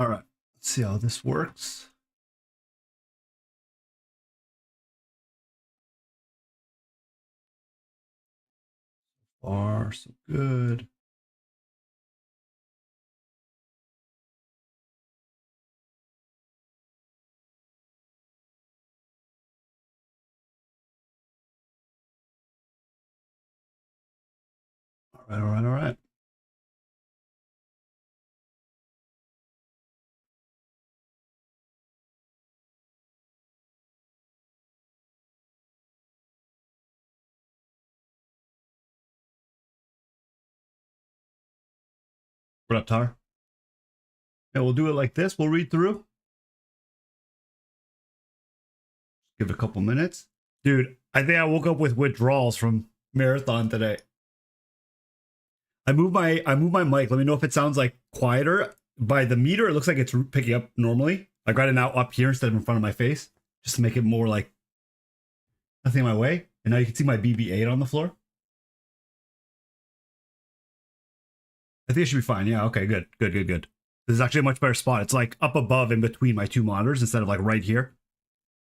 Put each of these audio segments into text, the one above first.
All right, let's see how this works. Far, so good. All right, all right, all right. What up, Tar? Yeah, we'll do it like this. We'll read through. Give it a couple minutes. Dude, I think I woke up with withdrawals from marathon today. I moved my mic. Let me know if it sounds like quieter. By the meter, it looks like it's picking up normally. I got it now up here instead of in front of my face, just to make it more like nothing in my way. And now you can see my BB-8 on the floor. I think it should be fine. Yeah, okay, good. This is actually a much better spot. It's like up above in between my two monitors instead of like right here.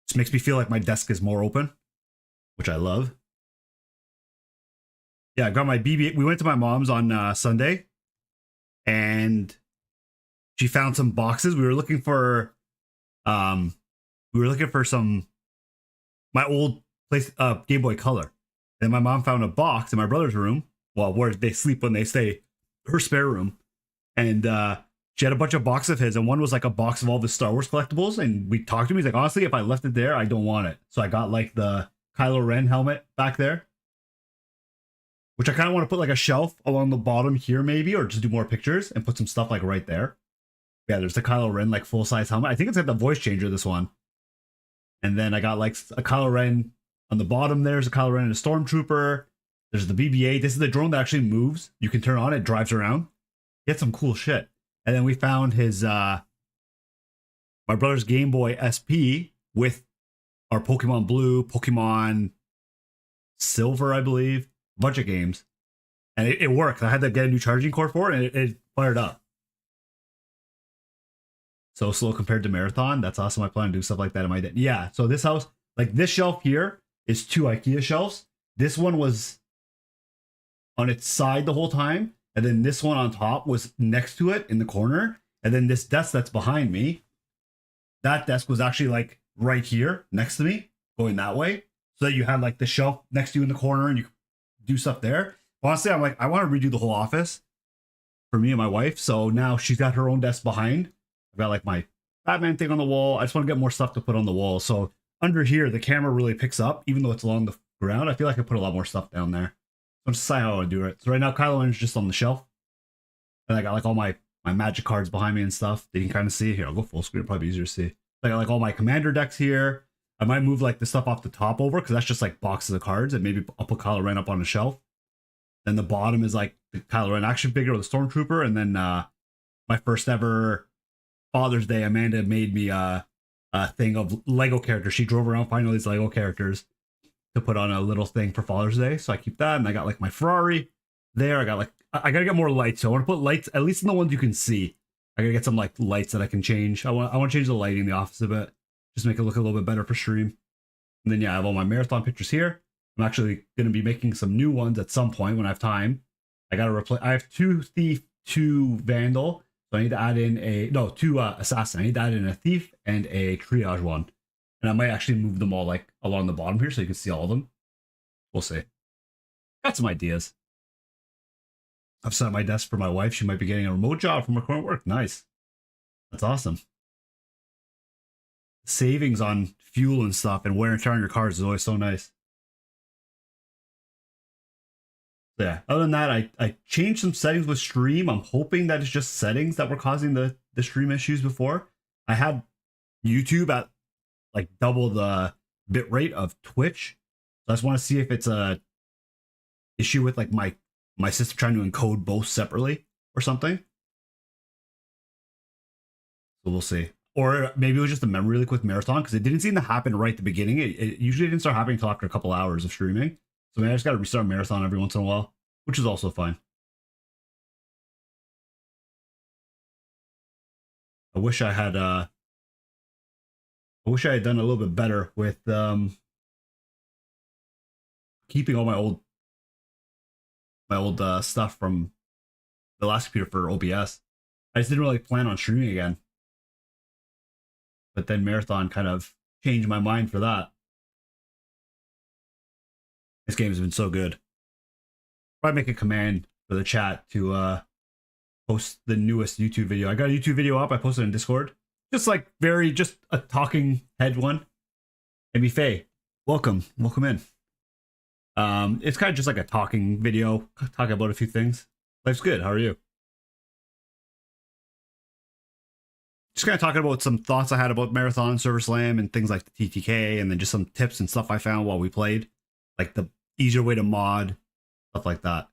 Just makes me feel like my desk is more open, which I love. Yeah, I got my BB-8. We went to my mom's on Sunday, and she found some boxes. We were looking for some my old place Game Boy Color. And my mom found a box in my brother's room, well, where they sleep when they stay, her spare room. And she had a bunch of boxes of his, and one was like a box of all the Star Wars collectibles. And we talked to him. He's like, honestly, if I left it there, I don't want it. So I got like the Kylo Ren helmet back there, which I kind of want to put like a shelf along the bottom here, maybe, or just do more pictures and put some stuff like right there. Yeah, there's the Kylo Ren like full size helmet. I think it's got the voice changer, this one. And then I got like a Kylo Ren on the bottom. There's a Kylo Ren and a Stormtrooper. There's the BB-8. This is the drone that actually moves. You can turn on it, drives around. Get some cool shit. And then we found his my brother's Game Boy SP with our Pokemon Blue, Pokemon Silver, I believe, a bunch of games, and it worked. I had to get a new charging cord for it, and it fired up. So slow compared to Marathon. That's awesome. I plan to do stuff like that in my day. Yeah. So this house, like this shelf here, is two IKEA shelves. This one was on its side the whole time, and then this one on top was next to it in the corner. And then this desk that's behind me, that desk was actually like right here next to me, going that way. So that you had like the shelf next to you in the corner, and you could do stuff there. Honestly, I'm like, I want to redo the whole office for me and my wife. So now she's got her own desk behind. I've got like my Batman thing on the wall. I just want to get more stuff to put on the wall. So under here, the camera really picks up, even though it's along the ground. I feel like I put a lot more stuff down there. So I'm just deciding how I want to do it. So right now, Kylo Ren is just on the shelf. And I got like all my magic cards behind me and stuff that you can kind of see. Here, I'll go full screen. It'll probably be easier to see. I got like all my commander decks here. I might move like the stuff off the top over, because that's just like boxes of cards. And maybe I'll put Kylo Ren up on a shelf. Then the bottom is like the Kylo Ren action figure or the Stormtrooper. And then my first ever Father's Day, Amanda made me a thing of Lego characters. She drove around finding all these Lego characters to put on a little thing for Father's Day. So I keep that. And I got like my Ferrari there. I got like, I gotta get more lights. So I want to put lights, at least in the ones you can see. I gotta get some like lights that I can change. I want to change the lighting in the office a bit. Just make it look a little bit better for stream. And then yeah, I have all my marathon pictures here. I'm actually going to be making some new ones at some point when I have time. I got to replace, I have two Thief, two Vandal. So I need to add in two Assassin. I need to add in a Thief and a Triage one. And I might actually move them all like along the bottom here so you can see all of them. We'll see. Got some ideas. I've set up my desk for my wife. She might be getting a remote job from her current work. Nice. That's awesome. Savings on fuel and stuff and wear and tear on your cars is always so nice. Yeah, other than that, I changed some settings with stream. I'm hoping that it's just settings that were causing the stream issues before. I had YouTube at like double the bit rate of Twitch. So I just want to see if it's a issue with like my system trying to encode both separately or something. So we'll see. Or maybe it was just a memory leak with Marathon, because it didn't seem to happen right at the beginning. It usually didn't start happening until after a couple hours of streaming. So maybe I just got to restart Marathon every once in a while, which is also fine. I wish I had done a little bit better with keeping all my old stuff from the last computer for OBS. I just didn't really plan on streaming again. But then Marathon kind of changed my mind for that. This game has been so good. Probably make a command for the chat to post the newest YouTube video. I got a YouTube video up. I posted it in Discord. Just like just a talking head one. Amy Faye, welcome in. It's kind of just like a talking video, talking about a few things. Life's good. How are you? Just kind of talking about some thoughts I had about Marathon, Server Slam, and things like the TTK, and then just some tips and stuff I found while we played, like the easier way to mod, stuff like that.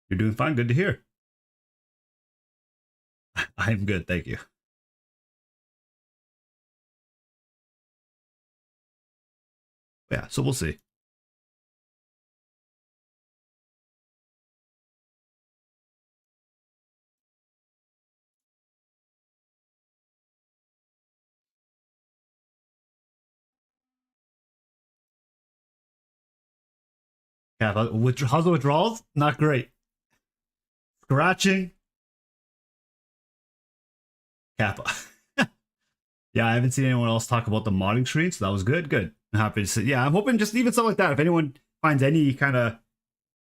You're doing fine. Good to hear. I'm good. Thank you. Yeah, so we'll see. Yeah, how's the withdrawals? Not great. Scratching. Kappa. Yeah, I haven't seen anyone else talk about the modding screen, so that was good. Good. I'm happy to see. Yeah, I'm hoping just even stuff like that. If anyone finds any kind of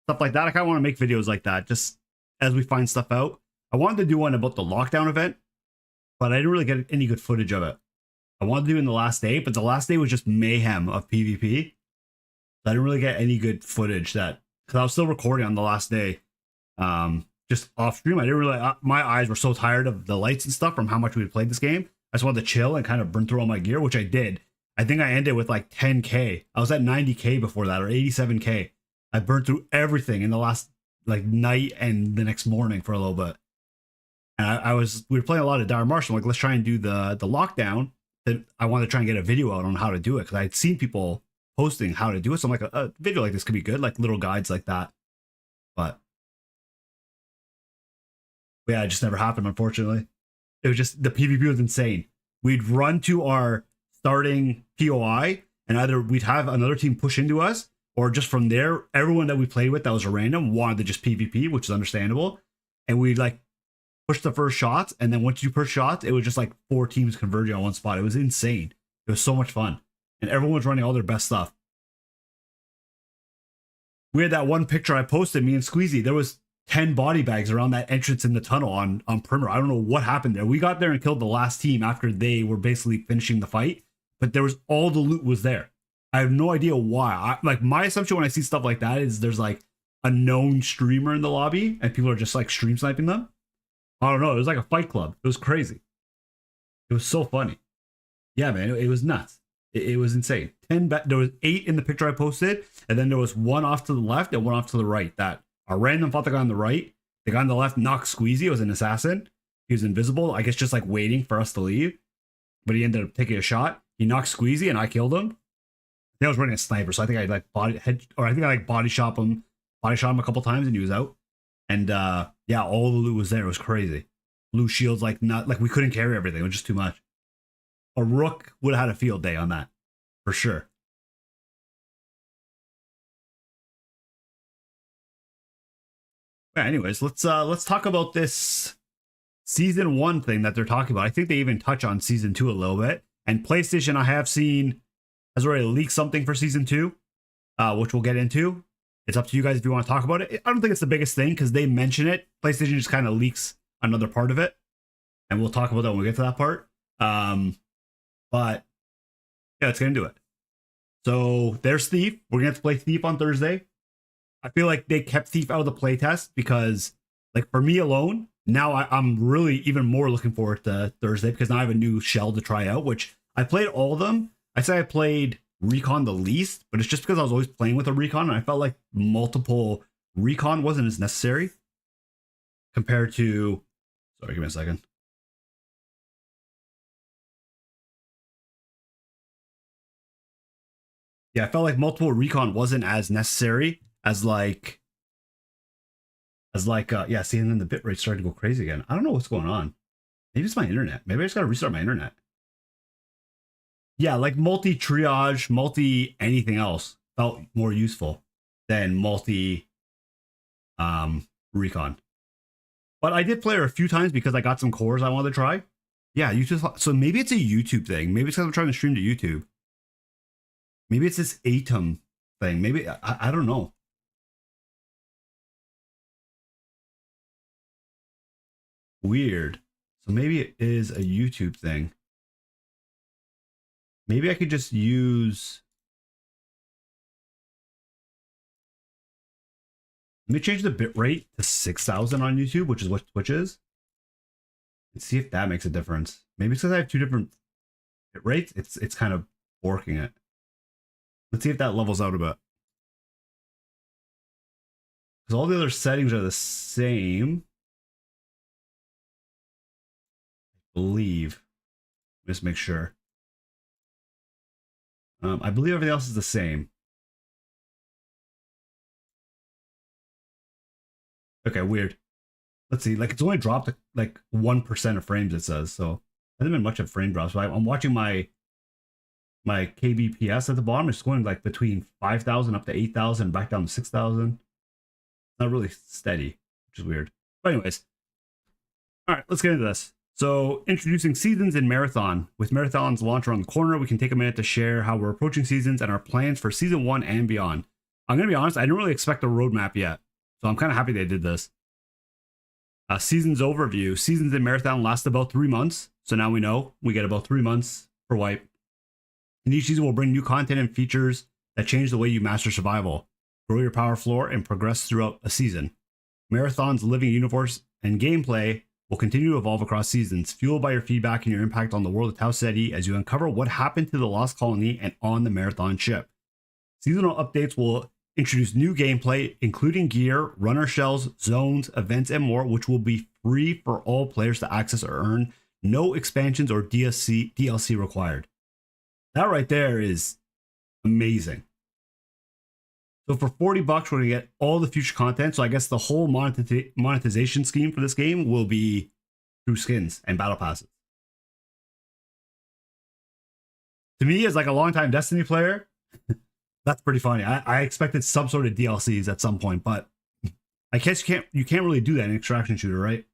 stuff like that, I kind of want to make videos like that, just as we find stuff out. I wanted to do one about the lockdown event, but I didn't really get any good footage of it. I wanted to do it in the last day, but the last day was just mayhem of PvP. So I didn't really get any good footage because I was still recording on the last day. Just off stream, I didn't really. My eyes were so tired of the lights and stuff from how much we had played this game. I just wanted to chill and kind of burn through all my gear, which I did. I think I ended with like 10k. I was at 90k before that, or 87k. I burned through everything in the last like night and the next morning for a little bit. And we were playing a lot of Dire Marshall. I'm like, let's try and do the lockdown. Then I wanted to try and get a video out on how to do it because I had seen people posting how to do it. So I'm like, a video like this could be good, like little guides like that. But yeah, it just never happened, unfortunately. It was just, the PvP was insane. We'd run to our starting POI, and either we'd have another team push into us, or just from there, everyone that we played with that was a random wanted to just PvP, which is understandable. And we'd like push the first shots, and then once you push shots, it was just like 4 teams converging on one spot. It was insane. It was so much fun. And everyone was running all their best stuff. We had that one picture I posted, me and Squeezy. There was 10 body bags around that entrance in the tunnel on perimeter. I don't know what happened there. We got there and killed the last team after they were basically finishing the fight, but there was all the loot was there. I have no idea why. Like my assumption when I see stuff like that is there's like a known streamer in the lobby and people are just like stream sniping them. I don't know. It was like a fight club. It was crazy. It was so funny. Yeah, man, it was nuts. It was insane. There was 8 in the picture I posted, and then there was one off to the left and one off to the right that a random fought the guy on the right. The guy on the left knocked Squeezy. It was an assassin. He was invisible. I guess just like waiting for us to leave. But he ended up taking a shot. He knocked Squeezy and I killed him. I think I was running a sniper, so I think I like body shot him a couple times and he was out. And yeah, all the loot was there. It was crazy. Blue shields, like we couldn't carry everything. It was just too much. A Rook would have had a field day on that, for sure. Yeah, anyways, let's talk about this season 1 thing that they're talking about. I think they even touch on season 2 a little bit. And PlayStation, I have seen, has already leaked something for season 2, which we'll get into. It's up to you guys if you want to talk about it. I don't think it's the biggest thing because they mention it. PlayStation just kind of leaks another part of it, and we'll talk about that when we get to that part. But yeah, let's get into it. So there's Thief. We're gonna have to play Thief on Thursday. I feel like they kept Thief out of the playtest because, like, for me alone, now I'm really even more looking forward to Thursday because now I have a new shell to try out, which I played all of them. I say I played Recon the least, but it's just because I was always playing with a Recon and I felt like multiple Recon wasn't as necessary compared to, sorry, give me a second. Yeah, I felt like multiple Recon wasn't as necessary as like As like, yeah, see, and then the bitrate started to go crazy again. I don't know what's going on. Maybe it's my internet. Maybe I just gotta restart my internet. Yeah, like multi triage, multi anything else felt more useful than multi recon. But I did play her a few times because I got some cores I wanted to try. Yeah, YouTube. So maybe it's a YouTube thing. Maybe it's because I'm trying to stream to YouTube. Maybe it's this Atom thing. Maybe I don't know. Weird. So maybe it is a YouTube thing. Maybe I could just use. Let me change the bitrate to 6,000 on YouTube, which is what Twitch is. And see if that makes a difference. Maybe it's because I have two different bit rates. It's kind of working it. Let's see if that levels out a bit. Because all the other settings are the same. I believe. Just make sure. I believe everything else is the same. Okay, weird. Let's see. Like it's only dropped like 1% of frames. It says so. Hasn't been much of frame drops. So I'm watching my kbps at the bottom. It's going like between 5,000 up to 8,000, back down to 6,000. Not really steady, which is weird. But anyways, all right, let's get into this. So introducing seasons in Marathon. With Marathon's launch around the corner, we can take a minute to share how we're approaching seasons and our plans for season 1 and beyond. I'm going to be honest, I didn't really expect a roadmap yet. So I'm kind of happy they did this. Seasons overview. Seasons in Marathon last about 3 months. So now we know we get about 3 months per wipe. And each season will bring new content and features that change the way you master survival, grow your power floor, and progress throughout a season. Marathon's living universe and gameplay will continue to evolve across seasons, fueled by your feedback and your impact on the world of Tau Ceti as you uncover what happened to the Lost Colony and on the Marathon ship. Seasonal updates will introduce new gameplay, including gear, runner shells, zones, events, and more, which will be free for all players to access or earn. No expansions or DLC required. That right there is amazing. So for $40, we're gonna get all the future content. So I guess the whole monetization scheme for this game will be through skins and battle passes. To me, as like a longtime Destiny player, that's pretty funny. I expected some sort of DLCs at some point, but I guess you can't really do that in an extraction shooter, right?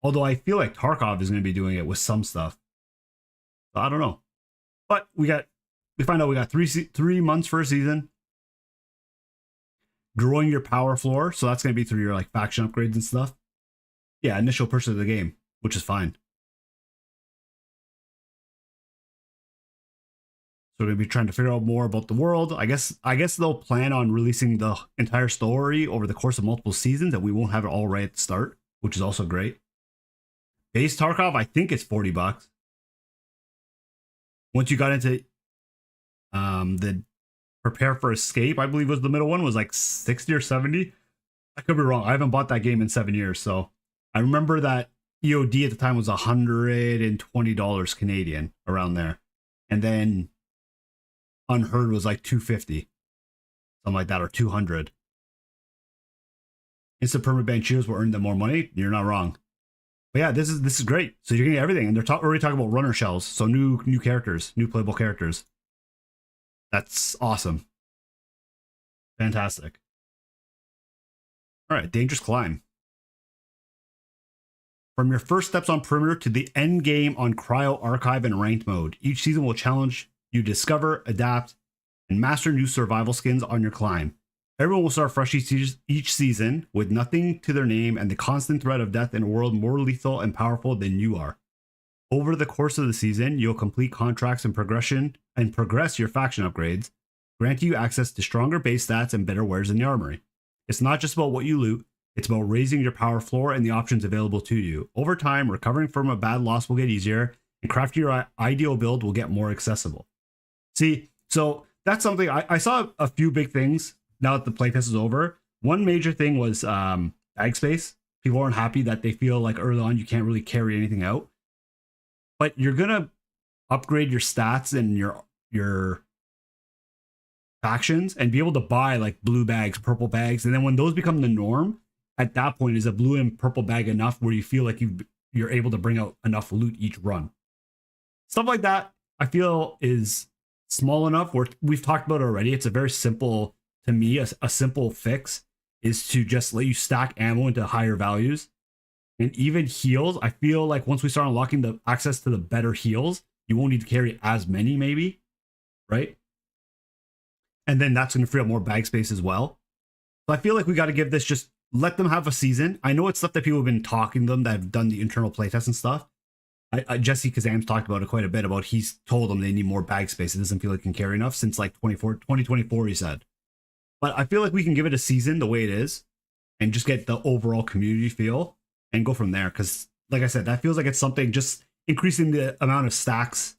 Although I feel like Tarkov is going to be doing it with some stuff. So I don't know. But we find out we got 3 months for a season. Growing your power floor, so that's going to be through your like faction upgrades and stuff. Yeah, initial purchase of the game, which is fine. So we're going to be trying to figure out more about the world. I guess they'll plan on releasing the entire story over the course of multiple seasons, and we won't have it all right at the start, which is also great. Base Tarkov, I think it's $40. Once you got into the Prepare for Escape, I believe was the middle one, was like 60 or 70. I could be wrong. I haven't bought that game in 7 years, so I remember that EOD at the time was $120 Canadian, around there, and then Unheard was like $250, something like that, or $200. Instant permaban cheers will earn them more money. You're not wrong. But yeah, this is great. So you're getting everything, and they're already talking about runner shells, so new characters, new playable characters. That's awesome. Fantastic. All right, Dangerous Climb. From your first steps on Perimeter to the end game on Cryo Archive and Ranked mode, each season will challenge you to discover, adapt, and master new survival skins on your climb. Everyone will start fresh each season with nothing to their name and the constant threat of death in a world more lethal and powerful than you are. Over the course of the season, you'll complete contracts and progress your faction upgrades, granting you access to stronger base stats and better wares in the armory. It's not just about what you loot, it's about raising your power floor and the options available to you. Over time, recovering from a bad loss will get easier, and crafting your ideal build will get more accessible. See, so that's something I saw a few big things now that the playtest is over. One major thing was bag space. People aren't happy that they feel like early on you can't really carry anything out. But you're gonna upgrade your stats and your factions and be able to buy like blue bags, purple bags, and then when those become the norm, at that point, is a blue and purple bag enough where you feel like you're able to bring out enough loot each run? Stuff like that, I feel, is small enough where we've talked about it already. It's a very simple, to me, a simple fix is to just let you stack ammo into higher values. And even heals, I feel like once we start unlocking the access to the better heals, you won't need to carry as many, maybe, right? And then that's going to free up more bag space as well. So I feel like we got to give this, just let them have a season. I know it's stuff that people have been talking to them that have done the internal playtests and stuff. Jesse Kazam's talked about it quite a bit, about he's told them they need more bag space. It doesn't feel like it can carry enough since like 2024, he said. But I feel like we can give it a season the way it is and just get the overall community feel and go from there. Because like I said, that feels like it's something, just increasing the amount of stacks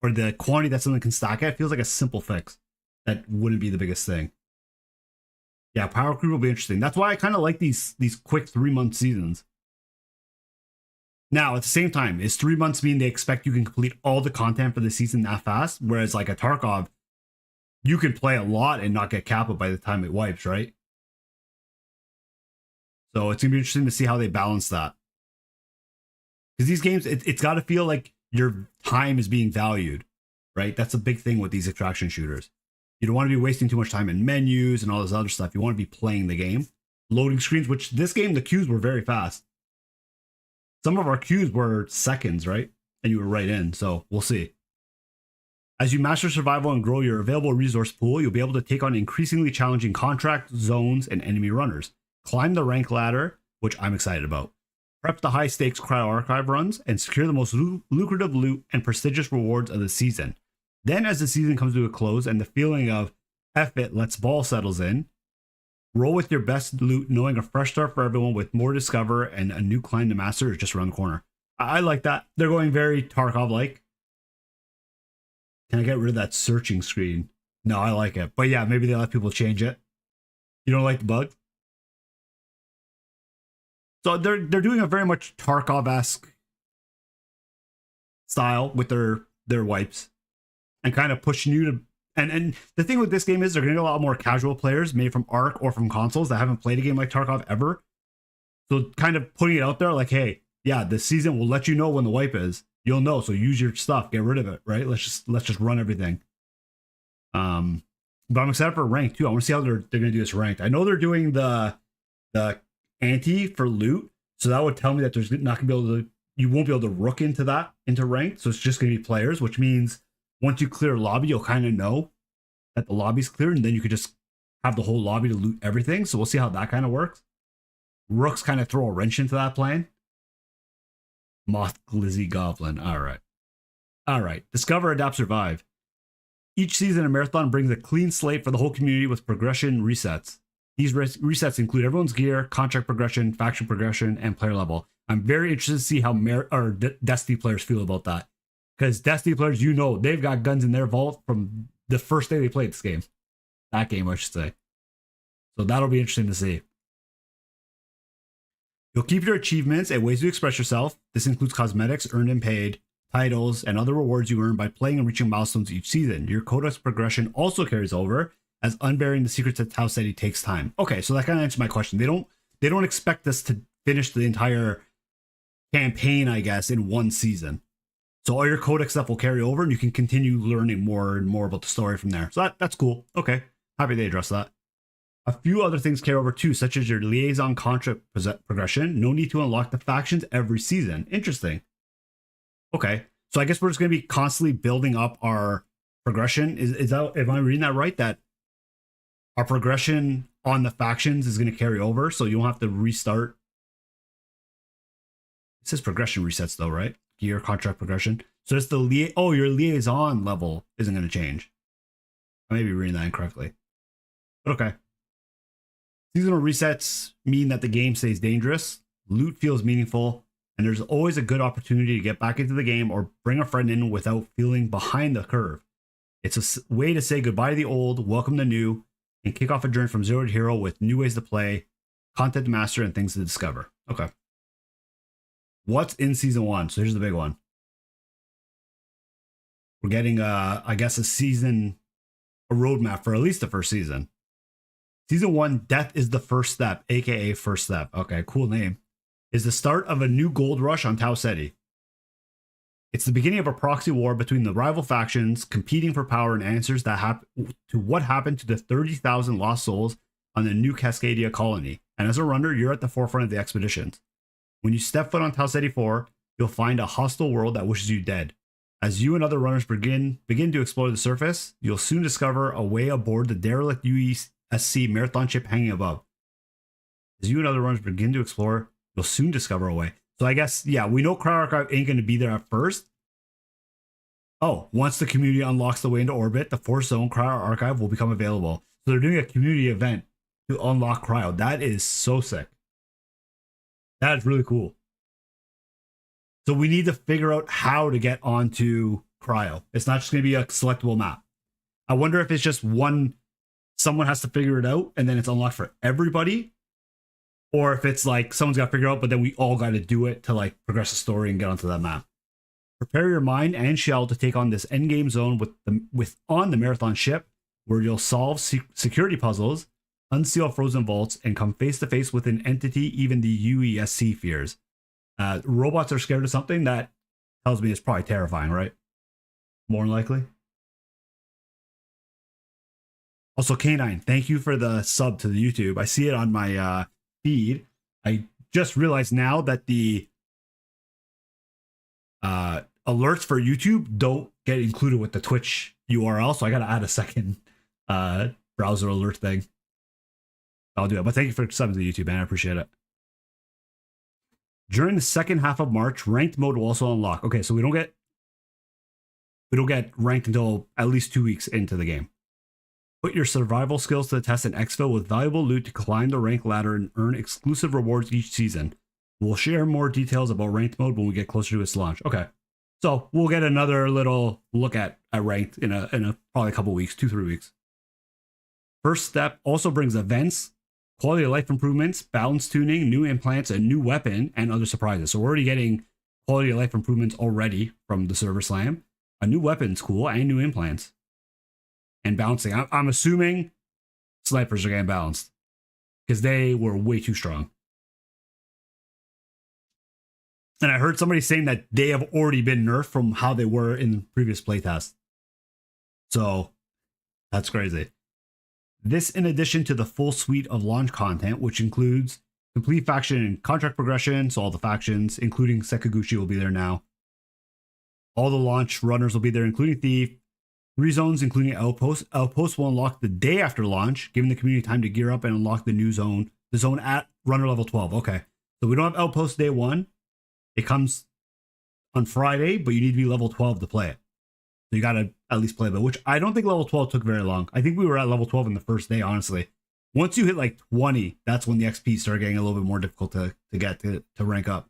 or the quantity that something can stack at feels like a simple fix. That wouldn't be the biggest thing. Yeah, Power Creep will be interesting. That's why I kind of like these quick 3-month seasons. Now, at the same time, is 3 months mean they expect you can complete all the content for the season that fast? Whereas like a Tarkov, you can play a lot and not get Kappa by the time it wipes, right? So it's going to be interesting to see how they balance that. Because these games, it's got to feel like your time is being valued, right? That's a big thing with these extraction shooters. You don't want to be wasting too much time in menus and all this other stuff. You want to be playing the game. Loading screens, which this game, the queues were very fast. Some of our queues were seconds, right? And you were right in, so we'll see. As you master survival and grow your available resource pool, you'll be able to take on increasingly challenging contract zones and enemy runners. Climb the rank ladder, which I'm excited about. Prep the high-stakes cryo archive runs, and secure the most lucrative loot and prestigious rewards of the season. Then, as the season comes to a close and the feeling of F it, let's ball settles in, roll with your best loot, knowing a fresh start for everyone with more to discover and a new climb to master is just around the corner. I like that. They're going very Tarkov-like. Can I get rid of that searching screen? No, I like it. But yeah, maybe they let people change it. You don't like the bug? So they're doing a very much Tarkov-esque style with their wipes and kind of pushing you to. And the thing with this game is they're going to get a lot more casual players made from ARC or from consoles that haven't played a game like Tarkov ever. So kind of putting it out there like, hey, yeah, this season will let you know when the wipe is. You'll know, so use your stuff, get rid of it, right? Let's just run everything. But I'm excited for ranked too. I want to see how they're going to do this ranked. I know they're doing the ante for loot, so that would tell me that there's not going to be able to, you won't be able to rook into ranked. So it's just going to be players, which means once you clear a lobby, you'll kind of know that the lobby's clear, and then you could just have the whole lobby to loot everything. So we'll see how that kind of works. Rooks kind of throw a wrench into that plan. Moth Glizzy Goblin. All right. Discover, Adapt, Survive. Each season of Marathon brings a clean slate for the whole community with progression resets. These resets include everyone's gear, contract progression, faction progression, and player level. I'm very interested to see how Destiny players feel about that. Because Destiny players, you know, they've got guns in their vault from the first day they played this game. That game, I should say. So that'll be interesting to see. You'll keep your achievements and ways to express yourself. This includes cosmetics earned and paid, titles, and other rewards you earn by playing and reaching milestones each season. Your codex progression also carries over, as unburying the secrets of Tau Ceti takes time. Okay, so that kind of answers my question. They don't expect us to finish the entire campaign, I guess, in one season. So all your codex stuff will carry over, and you can continue learning more and more about the story from there. So that's cool. Okay, happy they addressed that. A few other things carry over too, such as your liaison contract progression. No need to unlock the factions every season. Interesting. Okay, so I guess we're just going to be constantly building up our progression. Is that, am I reading that right? That our progression on the factions is going to carry over, so you won't have to restart. It says progression resets though, right? Gear, contract progression. So it's the your liaison level isn't going to change. I may be reading that incorrectly. But okay. Seasonal resets mean that the game stays dangerous, loot feels meaningful, and there's always a good opportunity to get back into the game or bring a friend in without feeling behind the curve. It's a way to say goodbye to the old, welcome the new, and kick off a journey from zero to hero with new ways to play, content to master, and things to discover. Okay. What's in season 1? So here's the big one. We're getting, I guess, a season a roadmap for at least the first season. Season 1, Death is the First Step, aka First Step. Okay, cool name. Is the start of a new gold rush on Tau Ceti. It's the beginning of a proxy war between the rival factions competing for power and answers that to what happened to the 30,000 lost souls on the new Cascadia colony. And as a runner, you're at the forefront of the expeditions. When you step foot on Tau Ceti 4, you'll find a hostile world that wishes you dead. As you and other runners begin to explore the surface, you'll soon discover a way aboard the derelict UESC Marathon ship hanging above. As you and other runners begin to explore, you'll soon discover a way. So I guess, yeah, we know Cryo Archive ain't going to be there at first. Oh, once the community unlocks the way into orbit, the Force Zone Cryo Archive will become available. So they're doing a community event to unlock Cryo. That is so sick. That is really cool. So we need to figure out how to get onto Cryo. It's not just going to be a selectable map. I wonder if it's just one, someone has to figure it out and then it's unlocked for everybody. Or if it's like someone's got to figure it out, but then we all got to do it to like progress the story and get onto that map. Prepare your mind and shell to take on this endgame zone on the Marathon ship, where you'll solve security puzzles, unseal frozen vaults, and come face to face with an entity even the UESC fears. Robots are scared of something that tells me it's probably terrifying, right? More than likely. Also, K9, thank you for the sub to the YouTube. I see it on my feed. I just realized now that the alerts for YouTube don't get included with the Twitch URL, so I gotta add a second browser alert thing. I'll do it. But thank you for subbing to the YouTube, man. I appreciate it. During the second half of March, ranked mode will also unlock. Okay, so we don't get ranked until at least 2 weeks into the game. Put your survival skills to the test in exfil with valuable loot to climb the rank ladder and earn exclusive rewards each season. We'll share more details about ranked mode when we get closer to its launch. Okay, so we'll get another little look at ranked in a probably a couple weeks, 2-3 weeks. First Step also brings events, quality of life improvements, balance tuning, new implants, a new weapon, and other surprises. So we're already getting quality of life improvements already from the Server Slam. A new weapon's cool, and new implants. And balancing. I'm assuming snipers are getting balanced, because they were way too strong. And I heard somebody saying that they have already been nerfed from how they were in previous playtests. So that's crazy. This in addition to the full suite of launch content, which includes complete faction and contract progression, so all the factions, including Sekaguchi, will be there now. All the launch runners will be there, including Thief. 3 zones, including Outpost. Outpost will unlock the day after launch, giving the community time to gear up and unlock the new zone. The zone at runner level 12. Okay. So we don't have Outpost day 1. It comes on Friday, but you need to be level 12 to play it. So you got to at least play it, which I don't think level 12 took very long. I think we were at level 12 in the first day, honestly. Once you hit like 20, that's when the XP started getting a little bit more difficult to get to rank up.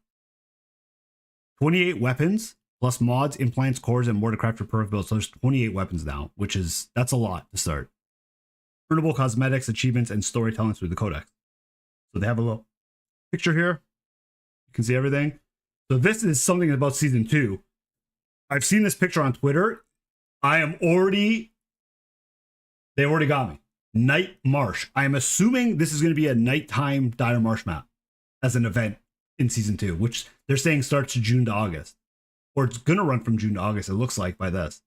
28 weapons. Plus mods, implants, cores, and more to craft your perfect build. So there's 28 weapons now, that's a lot to start. Earnable cosmetics, achievements, and storytelling through the codex. So they have a little picture here. You can see everything. So this is something about season 2. I've seen this picture on Twitter. They already got me. Night Marsh. I am assuming this is going to be a nighttime Dire Marsh map as an event in season 2, which they're saying starts June to August. Or it's going to run from June to August, it looks like, by this.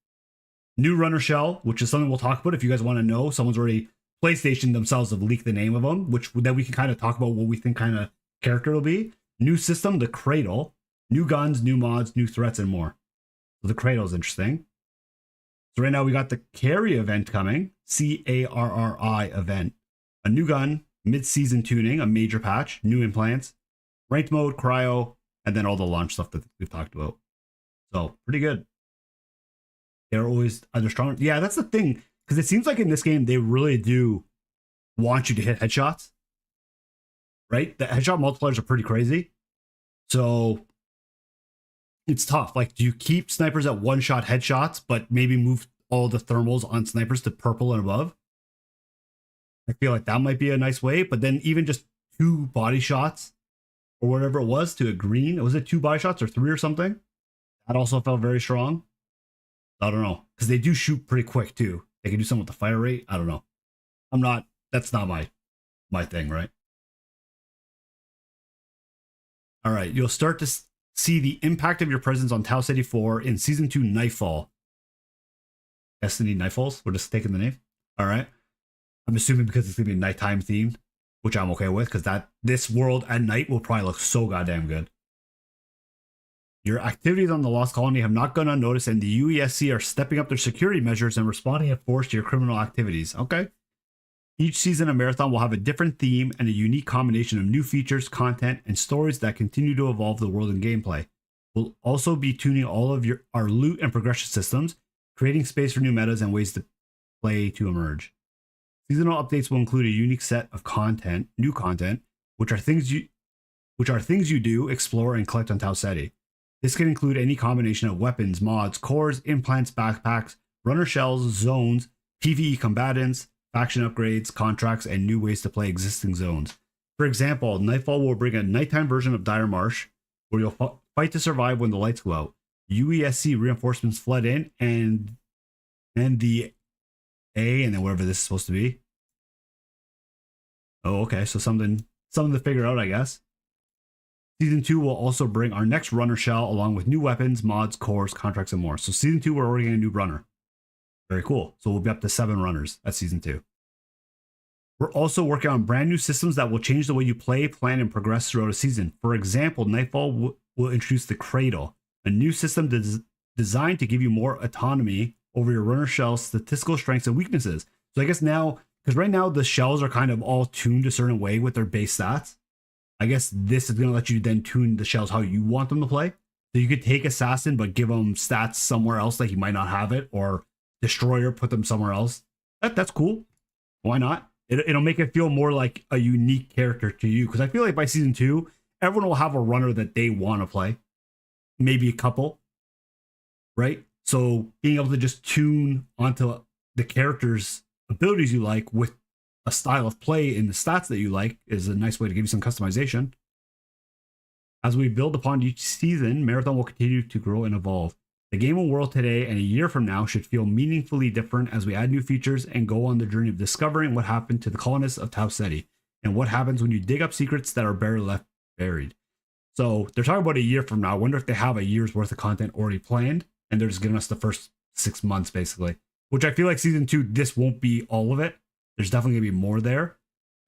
New runner shell, which is something we'll talk about if you guys want to know. Someone's already, PlayStation themselves have leaked the name of them, which then we can kind of talk about what we think kind of character it'll be. New system, the Cradle. New guns, new mods, new threats, and more. So the Cradle is interesting. So right now we got the Carry event coming. CARRI event. A new gun, mid-season tuning, a major patch, new implants, ranked mode, cryo, and then all the launch stuff that we've talked about. So pretty good. They're always either strong. Yeah, that's the thing. Because it seems like in this game, they really do want you to hit headshots. Right? The headshot multipliers are pretty crazy. So it's tough. Like, do you keep snipers at one-shot headshots, but maybe move all the thermals on snipers to purple and above? I feel like that might be a nice way. But then even just 2 body shots or whatever it was to a green. Was it 2 body shots or 3 or something? That also felt very strong. I don't know, because they do shoot pretty quick too. They can do something with the fire rate. I don't know. That's not my thing, right? All right, you'll start to see the impact of your presence on Tau Ceti 4 in Season 2 Nightfall. Destiny Nightfalls? We're just taking the name. All right. I'm assuming because it's going to be nighttime themed, which I'm okay with, because this world at night will probably look so goddamn good. Your activities on the Lost Colony have not gone unnoticed, and the UESC are stepping up their security measures and responding in force to your criminal activities. Okay. Each season of Marathon will have a different theme and a unique combination of new features, content, and stories that continue to evolve the world and gameplay. We'll also be tuning all of our loot and progression systems, creating space for new metas and ways to play to emerge. Seasonal updates will include a unique set of new content, which are things you do, explore, and collect on Tau Ceti. This can include any combination of weapons, mods, cores, implants, backpacks, runner shells, zones, PvE combatants, faction upgrades, contracts, and new ways to play existing zones. For example, Nightfall will bring a nighttime version of Dire Marsh, where you'll fight to survive when the lights go out. UESC reinforcements flood in, and the A, and then whatever this is supposed to be. Oh, okay, so something to figure out, I guess. Season 2 will also bring our next runner shell, along with new weapons, mods, cores, contracts, and more. So Season 2, we're already getting a new runner. Very cool. So we'll be up to 7 runners at Season 2. We're also working on brand new systems that will change the way you play, plan, and progress throughout a season. For example, Nightfall will introduce the Cradle, a new system designed to give you more autonomy over your runner shell's statistical strengths and weaknesses. So I guess now, because right now the shells are kind of all tuned a certain way with their base stats, I guess this is going to let you then tune the shells how you want them to play. So you could take Assassin, but give them stats somewhere else that he might not have it, or Destroyer, put them somewhere else. That's cool. Why not? It'll make it feel more like a unique character to you. Because I feel like by Season 2, everyone will have a runner that they want to play. Maybe a couple. Right? So being able to just tune onto the character's abilities you like with a style of play in the stats that you like is a nice way to give you some customization. As we build upon each season, Marathon will continue to grow and evolve. The gaming world today and a year from now should feel meaningfully different as we add new features and go on the journey of discovering what happened to the colonists of Tau Ceti and what happens when you dig up secrets that are barely left buried. So they're talking about a year from now. I wonder if they have a year's worth of content already planned and they're just giving us the first 6 months basically, which I feel like Season 2, this won't be all of it. There's definitely going to be more there.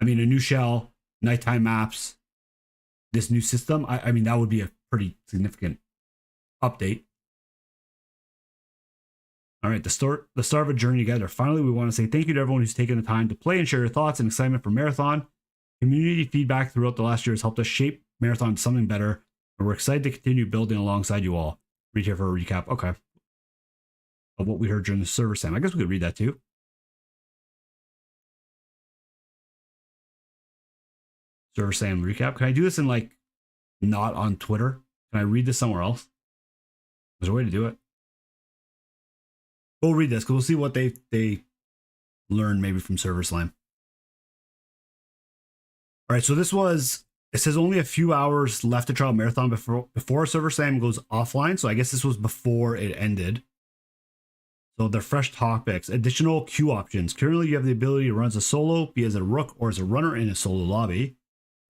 I mean, a new shell, nighttime maps, this new system. I mean, that would be a pretty significant update. All right, the start of a journey together. Finally, we want to say thank you to everyone who's taken the time to play and share your thoughts and excitement for Marathon. Community feedback throughout the last year has helped us shape Marathon into something better, and we're excited to continue building alongside you all. Read here for a recap. Okay. Of what we heard during the server Sam. I guess we could read that too. Server Sam recap. Can I do this in like not on Twitter? Can I read this somewhere else? There's a way to do it. We'll read this because we'll see what they learned maybe from Server Slam. All right, so it says only a few hours left to trial Marathon before Server Slam goes offline. So I guess this was before it ended. So they're fresh topics. Additional queue options. Currently, you have the ability to run as a solo, be as a rook, or as a runner in a solo lobby.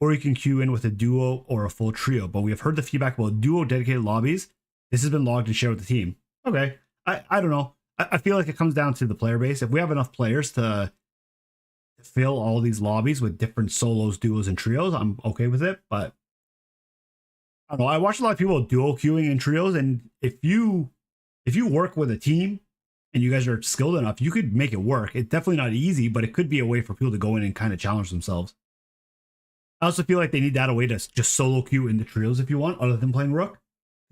Or you can queue in with a duo or a full trio. But we have heard the feedback about duo dedicated lobbies. This has been logged and shared with the team. Okay, I don't know. I feel like it comes down to the player base. If we have enough players to fill all these lobbies with different solos, duos, and trios, I'm okay with it. But I don't know. I watch a lot of people duo queuing in trios, and if you work with a team and you guys are skilled enough, you could make it work. It's definitely not easy, but it could be a way for people to go in and kind of challenge themselves. I also feel like they need that a way to just solo queue in the trios if you want, other than playing rook.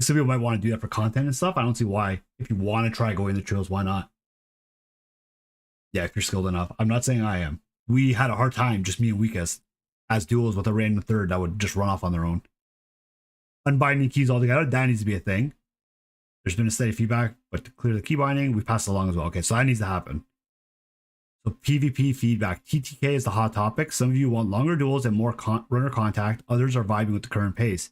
Some people might want to do that for content and stuff. I don't see why. If you want to try going the trios, why not? Yeah, if you're skilled enough. I'm not saying I am. We had a hard time, just me and Weakest, as duos with a random third that would just run off on their own. Unbinding keys altogether, that needs to be a thing. There's been a steady feedback, but to clear the key binding, we passed along as well. Okay, so that needs to happen. So PvP feedback. TTK is the hot topic. Some of you want longer duels and more runner contact. Others are vibing with the current pace.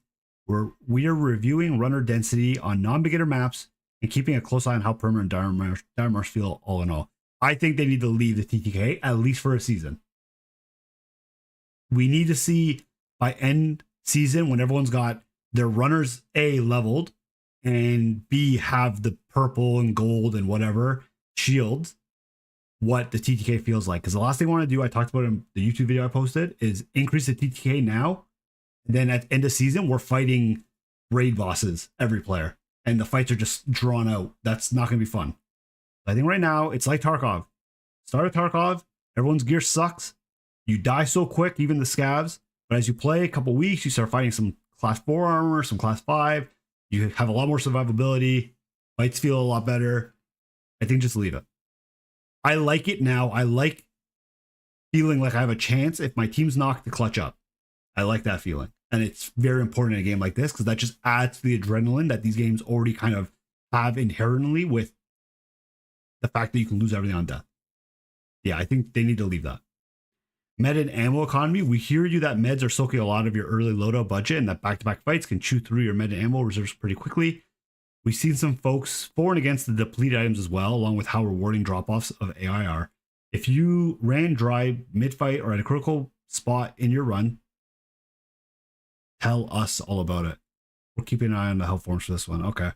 We are reviewing runner density on non-beginner maps and keeping a close eye on how permanent Dire Marsh feel all in all. I think they need to leave the TTK at least for a season. We need to see by end season when everyone's got their runners A leveled and B have the purple and gold and whatever shields, what the TTK feels like. Because the last thing I want to do, I talked about in the YouTube video I posted, is increase the TTK now. And then at the end of season, we're fighting raid bosses, every player. And the fights are just drawn out. That's not going to be fun. I think right now, it's like Tarkov. Start at Tarkov, everyone's gear sucks. You die so quick, even the scavs. But as you play a couple weeks, you start fighting some class 4 armor, some class 5. You have a lot more survivability. Fights feel a lot better. I think just leave it. I like it now. I like feeling like I have a chance if my team's knocked to clutch up. I like that feeling. And it's very important in a game like this because that just adds to the adrenaline that these games already kind of have inherently with the fact that you can lose everything on death. Yeah, I think they need to leave that. Med and ammo economy. We hear you that meds are soaking a lot of your early loadout budget and that back-to-back fights can chew through your med and ammo reserves pretty quickly. We've seen some folks for and against the depleted items as well, along with how rewarding drop-offs of AI are. If you ran dry mid-fight or at a critical spot in your run, tell us all about it. We're keeping an eye on the help forms for this one. Okay.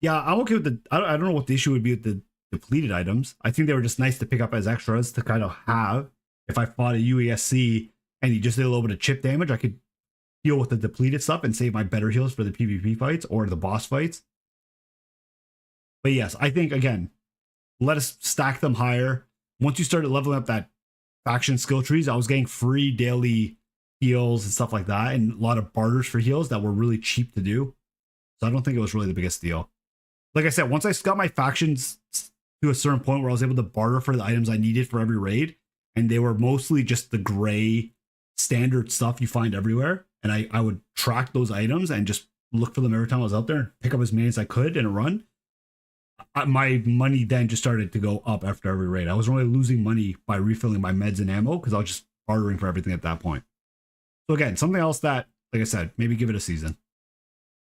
Yeah, I'm okay with the... I don't know what the issue would be with the depleted items. I think they were just nice to pick up as extras to kind of have. If I fought a UASC and he just did a little bit of chip damage, I could heal with the depleted stuff and save my better heals for the PvP fights or the boss fights. But yes, I think, again, let us stack them higher. Once you started leveling up that faction skill trees, I was getting free daily heals and stuff like that, and a lot of barters for heals that were really cheap to do. So I don't think it was really the biggest deal. Like I said, once I got my factions to a certain point where I was able to barter for the items I needed for every raid, and they were mostly just the gray standard stuff you find everywhere, and I would track those items and just look for them every time I was out there and pick up as many as I could in a run. My money then just started to go up after every raid. I was really losing money by refilling my meds and ammo because I was just bartering for everything at that point. So again, something else that, like I said, maybe give it a season.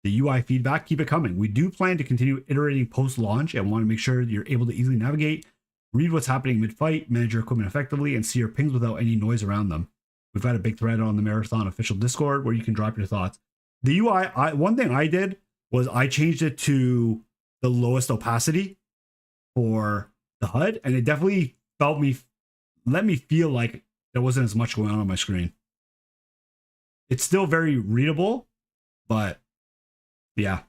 The UI feedback, keep it coming. We do plan to continue iterating post-launch and want to make sure you're able to easily navigate, read what's happening mid-fight, manage your equipment effectively, and see your pings without any noise around them. We've got a big thread on the Marathon official Discord where you can drop your thoughts. The UI, one thing I did was I changed it to the lowest opacity for the HUD, and it definitely let me feel like there wasn't as much going on my screen. It's still very readable, but yeah.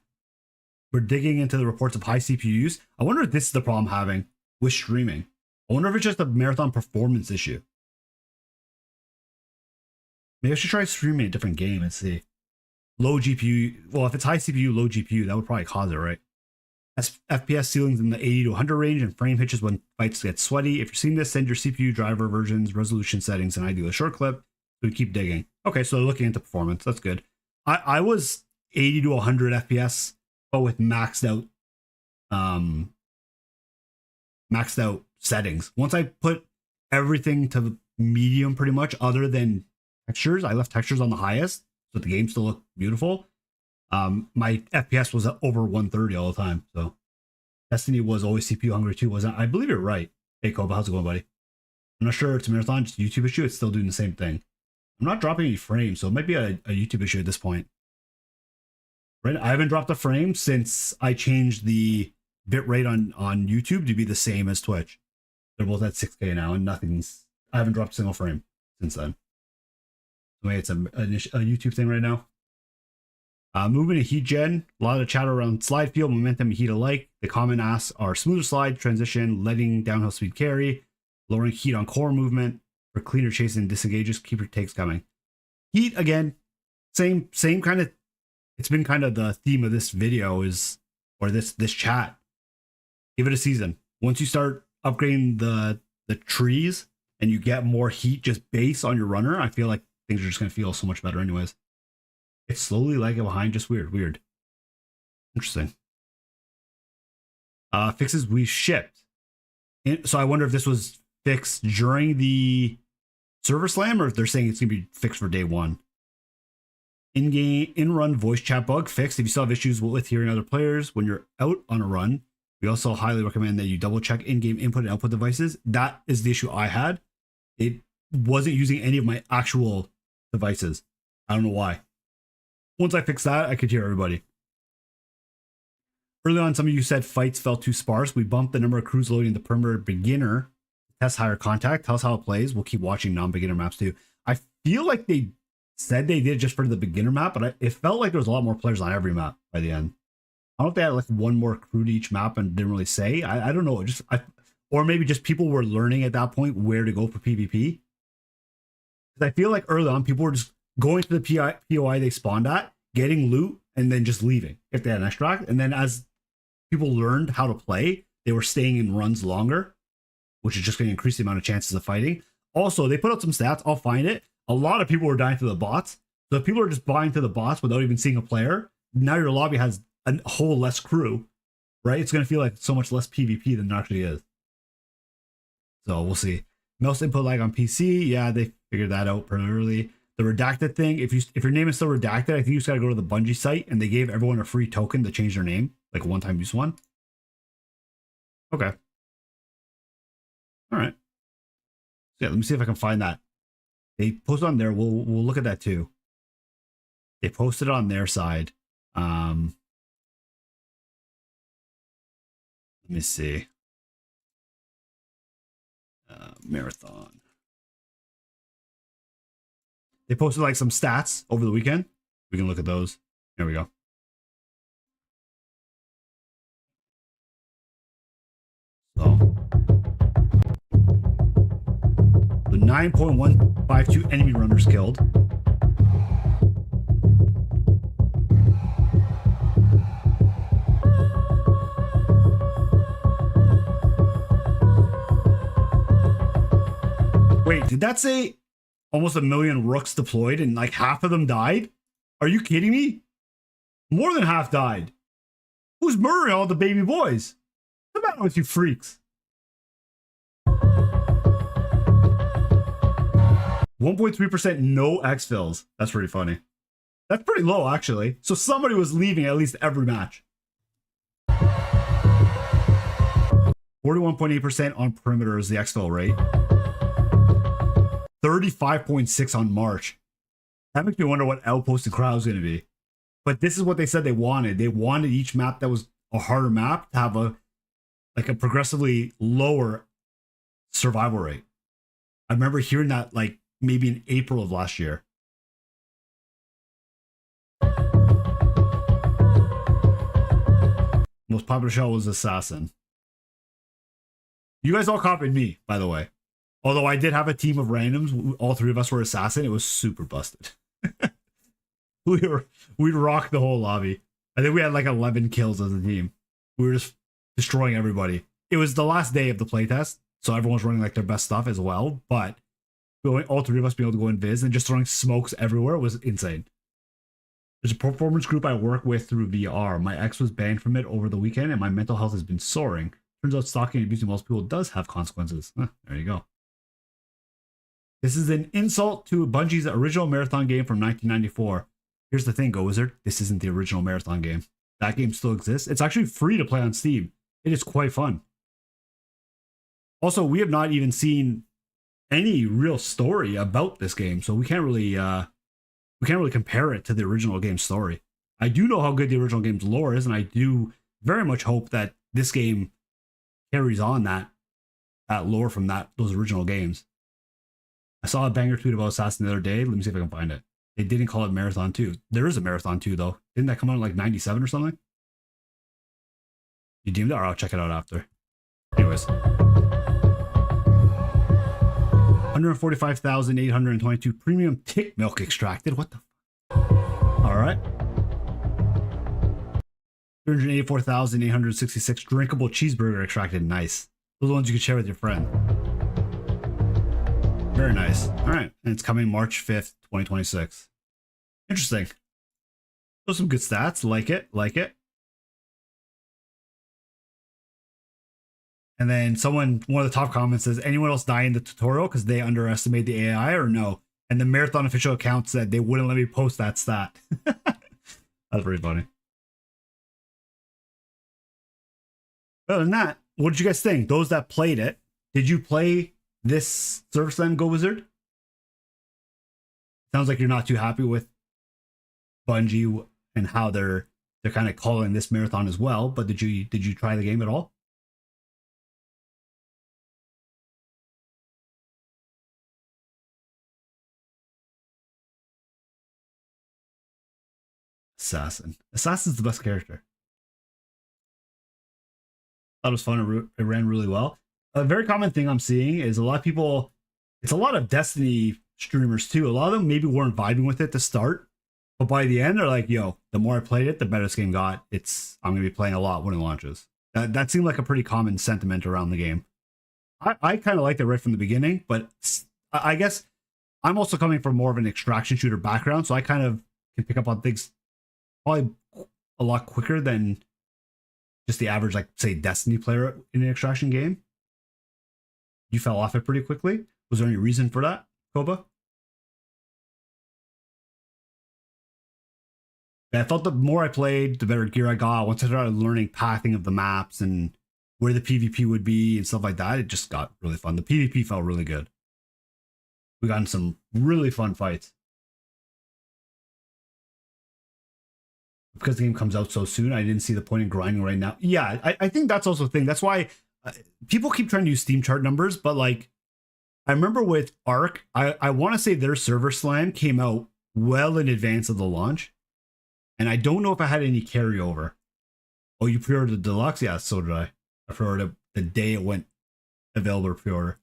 We're digging into the reports of high CPU use. I wonder if this is the problem I'm having with streaming. I wonder if it's just a Marathon performance issue. Maybe I should try streaming a different game and see. Low GPU. Well, if it's high CPU, low GPU, that would probably cause it, right? FPS ceilings in the 80 to 100 range and frame hitches when fights get sweaty. If you're seeing this, send your CPU driver versions, resolution settings, and I do a short clip. So we keep digging. Okay, so looking into performance. That's good. I was 80 to 100 FPS, but with maxed out settings. Once I put everything to medium pretty much, other than textures, I left textures on the highest, so the game still looked beautiful. My FPS was over 130 all the time. So Destiny was always CPU hungry too, wasn't it? I believe you're right. Hey Koba, how's it going, buddy? I'm not sure it's a Marathon, just a YouTube issue. It's still doing the same thing. I'm not dropping any frames, so it might be a YouTube issue at this point. Right? I haven't dropped a frame since I changed the bitrate on YouTube to be the same as Twitch. They're both at 6K now, and I haven't dropped a single frame since then. So maybe it's a YouTube thing right now. Moving to heat gen, a lot of chatter around slide feel, momentum, and heat alike. The common asks are smoother slide, transition, letting downhill speed carry, lowering heat on core movement, for cleaner chase and disengages, keep your takes coming. Heat, again, same kind of, it's been kind of the theme of this video or this chat. Give it a season. Once you start upgrading the trees and you get more heat just base on your runner, I feel like things are just going to feel so much better anyways. It's slowly lagging behind, just weird. Interesting. Fixes we shipped. So I wonder if this was fixed during the server slam or if they're saying it's going to be fixed for day one. In-run voice chat bug fixed. If you still have issues with hearing other players when you're out on a run, We also highly recommend that you double check in-game input and output devices. That is the issue I had. It wasn't using any of my actual devices. I don't know why. Once I fixed that, I could hear everybody. Early on, some of you said fights felt too sparse. We bumped the number of crews loading the perimeter beginner. Test higher contact. Tell us how it plays. We'll keep watching non-beginner maps too. I feel like they said they did just for the beginner map, but it felt like there was a lot more players on every map by the end. I don't know if they had like one more crew to each map and didn't really say. I don't know. Or maybe just people were learning at that point where to go for PvP. Because I feel like early on, people were just going to the POI they spawned at, getting loot, and then just leaving if they had an extract. And then as people learned how to play, they were staying in runs longer, which is just going to increase the amount of chances of fighting. Also, they put out some stats. I'll find it. A lot of people were dying to the bots. So if people are just buying to the bots without even seeing a player, now your lobby has a whole less crew, right? It's going to feel like so much less PvP than it actually is. So we'll see. Mouse input lag on PC. Yeah, they figured that out pretty early. The redacted thing, if your name is still redacted, I think you just got to go to the Bungie site, and they gave everyone a free token to change their name, like a one-time use one. Okay. All right. So yeah, let me see if I can find that. They posted on there. We'll look at that too. They posted on their side. Let me see. Marathon. They posted like some stats over the weekend. We can look at those. There we go. So the 9.152 enemy runners killed. Wait, did that say almost 1 million rooks deployed and like half of them died? Are you kidding me? More than half died. Who's murdering all the baby boys? What's the matter with you freaks? 1.3% no exfils. That's pretty funny. That's pretty low, actually. So somebody was leaving at least every match. 41.8% on perimeter is the exfil rate. 35.6 on March. That makes me wonder what outposted crowd is going to be. But this is what they said they wanted. They wanted each map that was a harder map to have a progressively lower survival rate. I remember hearing that like maybe in April of last year. Most popular shell was Assassin. You guys all copied me, by the way. Although I did have a team of randoms, all three of us were Assassin. It was super busted. We'd rock the whole lobby. I think we had like 11 kills as a team. We were just destroying everybody. It was the last day of the playtest, so everyone was running like their best stuff as well. But all three of us being able to go in Viz and just throwing smokes everywhere was insane. There's a performance group I work with through VR. My ex was banned from it over the weekend, and my mental health has been soaring. Turns out stalking and abusing most people does have consequences. There you go. This is an insult to Bungie's original Marathon game from 1994. Here's the thing, Go Wizard. This isn't the original Marathon game. That game still exists. It's actually free to play on Steam. It is quite fun. Also, we have not even seen any real story about this game, so we can't really compare it to the original game's story. I do know how good the original game's lore is, and I do very much hope that this game carries on that lore from those original games. I saw a banger tweet about Assassin the other day. Let me see if I can find it. They didn't call it Marathon 2. There is a Marathon 2, though. Didn't that come out in like 97 or something? You deemed it? Or I'll check it out after. Anyways. 145,822 premium tick milk extracted. What the Alright. 384,866 drinkable cheeseburger extracted. Nice. Those are the ones you can share with your friend. Very nice. All right. And it's coming March 5th, 2026. Interesting. Those are some good stats. Like it. And then one of the top comments says, anyone else die in the tutorial because they underestimate the AI or no? And the Marathon official account said they wouldn't let me post that stat. That's pretty funny. Other than that, what did you guys think? Those that played it, did you play this Surfer Slam Go Wizard? Sounds like you're not too happy with Bungie and how they're kind of calling this marathon as well. But did you try the game at all? Assassin. Assassin's the best character. Thought it was fun. It ran really well. A very common thing I'm seeing is a lot of people. It's a lot of Destiny streamers too. A lot of them maybe weren't vibing with it to start, but by the end they're like, "Yo, the more I played it, the better this game got. I'm gonna be playing a lot when it launches." That seemed like a pretty common sentiment around the game. I kind of liked it right from the beginning, but I guess I'm also coming from more of an extraction shooter background, so I kind of can pick up on things probably a lot quicker than just the average, like, say, Destiny player in an extraction game. You fell off it pretty quickly. Was there any reason for that, Koba? Yeah, I felt the more I played, the better gear I got. Once I started learning pathing of the maps and where the PvP would be and stuff like that, it just got really fun. The PvP felt really good. We got in some really fun fights. Because the game comes out so soon, I didn't see the point in grinding right now. Yeah, I think that's also the thing. That's why people keep trying to use Steam chart numbers, but like, I remember with Arc, I want to say their server slam came out well in advance of the launch, and I don't know if I had any carryover. Oh, you pre-ordered the deluxe? Yeah, so did I. I pre-ordered it the day it went available to pre-order.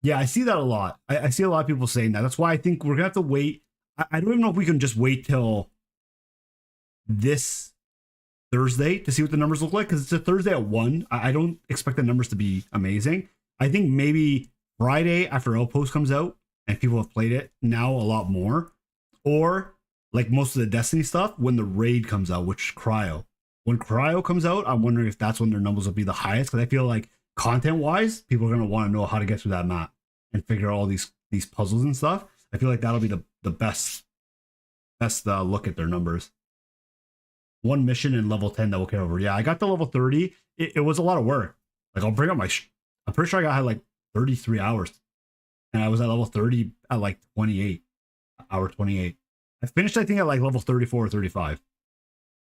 Yeah, I see that a lot. I see a lot of people saying that. That's why I think we're gonna have to wait. I don't even know if we can just wait till this Thursday to see what the numbers look like, because it's a Thursday at 1. I don't expect the numbers to be amazing. I think maybe Friday after Outpost comes out and people have played it now a lot more, or like most of the Destiny stuff when the raid comes out, which Cryo. When Cryo comes out, I'm wondering if that's when their numbers will be the highest, because I feel like content wise, people are going to want to know how to get through that map and figure out all these puzzles and stuff. I feel like that'll be the best look at their numbers. One mission in level 10 that will carry over. Yeah, I got to level 30. It was a lot of work. Like, I'll bring up my... I'm pretty sure I had like 33 hours. And I was at level 30 at like 28. Hour 28. I finished, I think, at like level 34 or 35.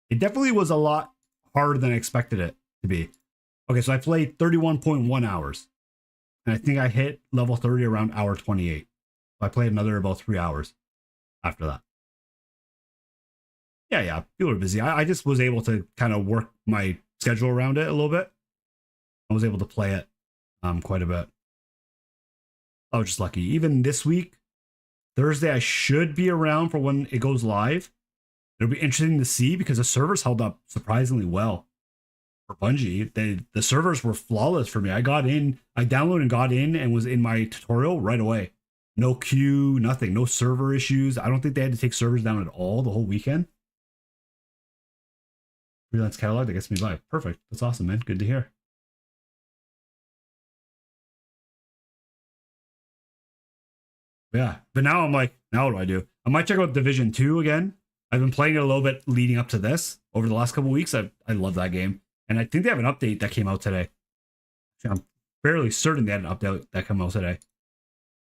It definitely was a lot harder than I expected it to be. Okay, so I played 31.1 hours. And I think I hit level 30 around hour 28. So I played another about 3 hours after that. Yeah, people are busy. I just was able to kind of work my schedule around it a little bit. I was able to play it quite a bit. I was just lucky. Even this week, Thursday, I should be around for when it goes live. It'll be interesting to see because the servers held up surprisingly well for Bungie. The servers were flawless for me. I downloaded and got in and was in my tutorial right away. No queue, nothing, no server issues. I don't think they had to take servers down at all the whole weekend. Freelance catalog that gets me by. Perfect. That's awesome, man. Good to hear. Yeah, but now I'm like, now what do I do? I might check out Division 2 again. I've been playing it a little bit leading up to this over the last couple of weeks. I love that game. And I think they have an update that came out today. I'm fairly certain they had an update that came out today.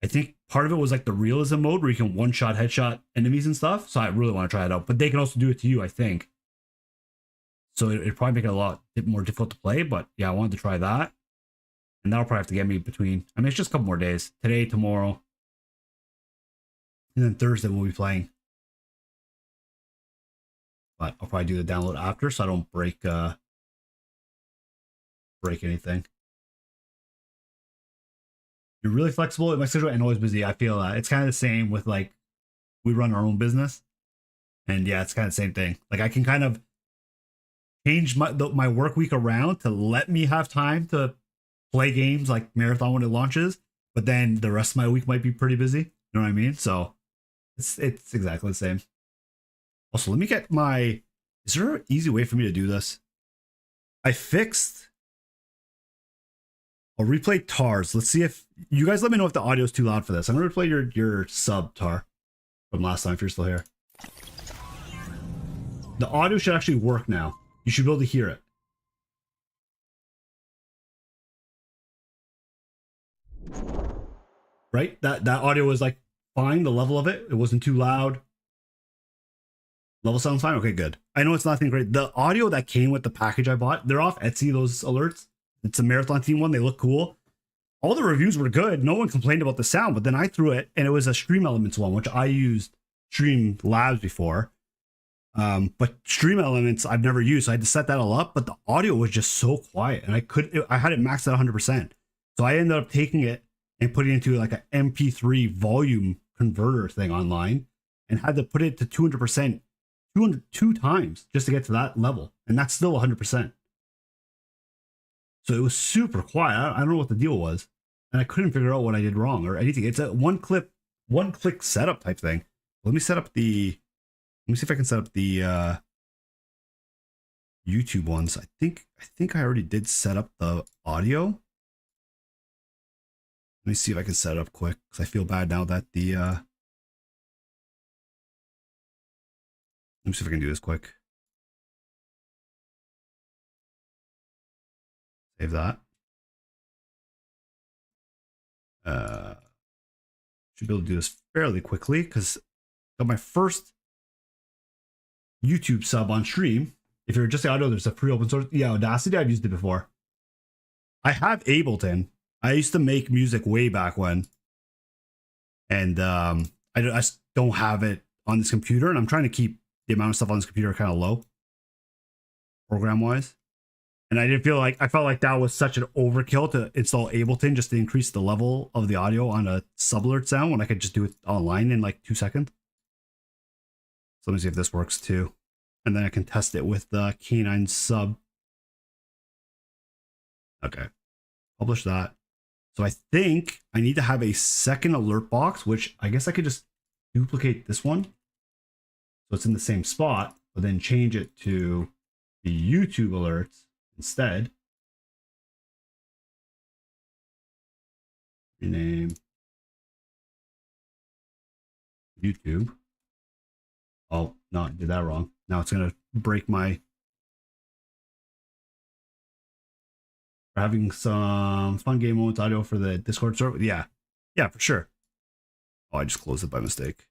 I think part of it was like the realism mode where you can one-shot headshot enemies and stuff. So I really want to try it out. But they can also do it to you, I think. So it'd probably make it a lot more difficult to play. But yeah, I wanted to try that. And that'll probably have to get me between... I mean, it's just a couple more days. Today, tomorrow. And then Thursday we'll be playing. But I'll probably do the download after so I don't break anything. You're really flexible in my schedule and always busy. I feel it's kind of the same with like we run our own business. And yeah, it's kind of the same thing. Like I can kind of change my work week around to let me have time to play games like Marathon when it launches, but then the rest of my week might be pretty busy. You know what I mean? So it's exactly the same. Also, let me get my... Is there an easy way for me to do this? I fixed... I'll replay Tars. Let's see if... You guys let me know if the audio is too loud for this. I'm going to replay your sub, Tar, from last time if you're still here. The audio should actually work now. You should be able to hear it. right? That audio was like fine. The level of it wasn't too loud. Level sounds fine. Okay, good. I know it's nothing great. The audio that came with the package I bought, they're off Etsy. Those alerts. It's a Marathon Team one. They look cool. All the reviews were good. No one complained about the sound, but then I threw it, and it was a Stream Elements one, which I used Stream Labs before. But Stream Elements I've never used, so I had to set that all up. But the audio was just so quiet, and I had it maxed at 100%. So I ended up taking it and putting it into like an MP3 volume converter thing online, and had to put it to 200%, 202 times just to get to that level, and that's still 100%. So it was super quiet. I don't know what the deal was, and I couldn't figure out what I did wrong or anything. It's a one click setup type thing. Let me set up the. Let me see if I can set up the YouTube ones. I think I already did set up the audio. Let me see if I can set it up quick because I feel bad now that the. Let me see if I can do this quick. Save that. Should be able to do this fairly quickly because got my first YouTube sub on stream. If you're just audio, there's a free open source. Yeah, Audacity, I've used it before. I have Ableton. I used to make music way back when. And I just don't have it on this computer. And I'm trying to keep the amount of stuff on this computer kind of low, program-wise. And I felt like that was such an overkill to install Ableton just to increase the level of the audio on a sub-alert sound when I could just do it online in like 2 seconds. So let me see if this works too. And then I can test it with the K9 sub. Okay. Publish that. So I think I need to have a second alert box, which I guess I could just duplicate this one. So it's in the same spot, but then change it to the YouTube alerts instead. Rename YouTube. Oh, no, I did that wrong. Now it's going to break my... We're having some fun game moments audio for the Discord server. Yeah, for sure. Oh, I just closed it by mistake.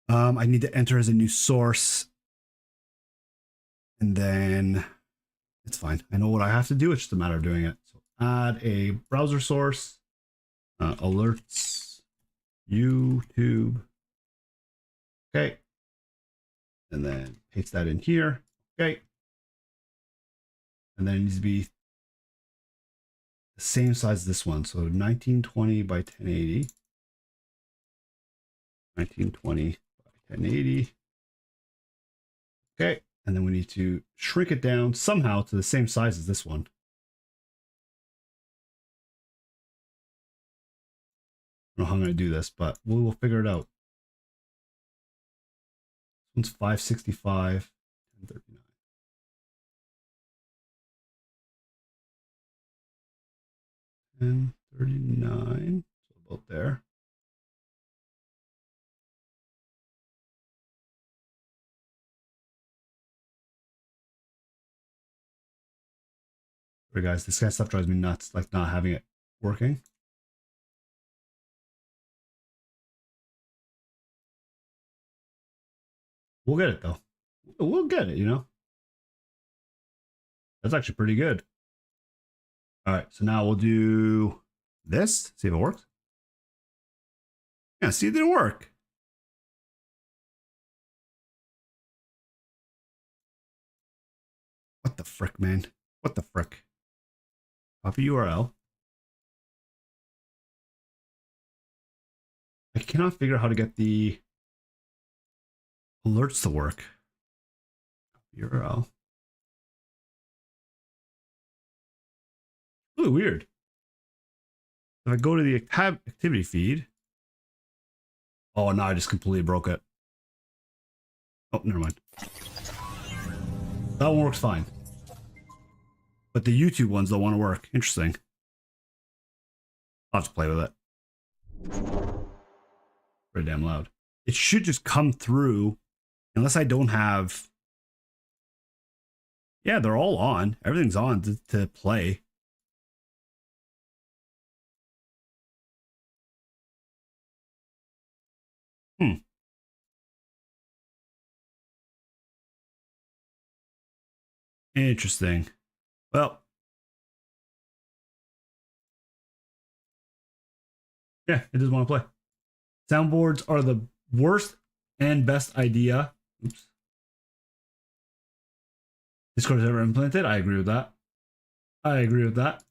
I need to enter as a new source. And then it's fine. I know what I have to do. It's just a matter of doing it. So add a browser source. Alerts. YouTube. Okay. And then paste that in here. Okay. And then it needs to be the same size as this one. So 1920 by 1080. 1920 by 1080. Okay. And then we need to shrink it down somehow to the same size as this one. I don't know how I'm going to do this, but we will figure it out. This one's 565, 1039. And 39, so about there. Sorry guys, this kind of stuff drives me nuts, like not having it working. We'll get it though. We'll get it, you know. That's actually pretty good. All right, so now we'll do this, see if it works. Yeah, see, it didn't work. What the frick, man? What the frick? Copy URL. I cannot figure out how to get the alerts to work. URL. Really weird. If I go to the activity feed. Oh, no, I just completely broke it. Oh, never mind. That one works fine. But the YouTube ones don't want to work. Interesting. I'll have to play with it. Pretty damn loud. It should just come through unless I don't have... Yeah, they're all on. Everything's on to play. Hmm. Interesting. Well, yeah, it doesn't want to play. Soundboards are the worst and best idea. Oops. Discord has ever implemented. I agree with that. I agree with that.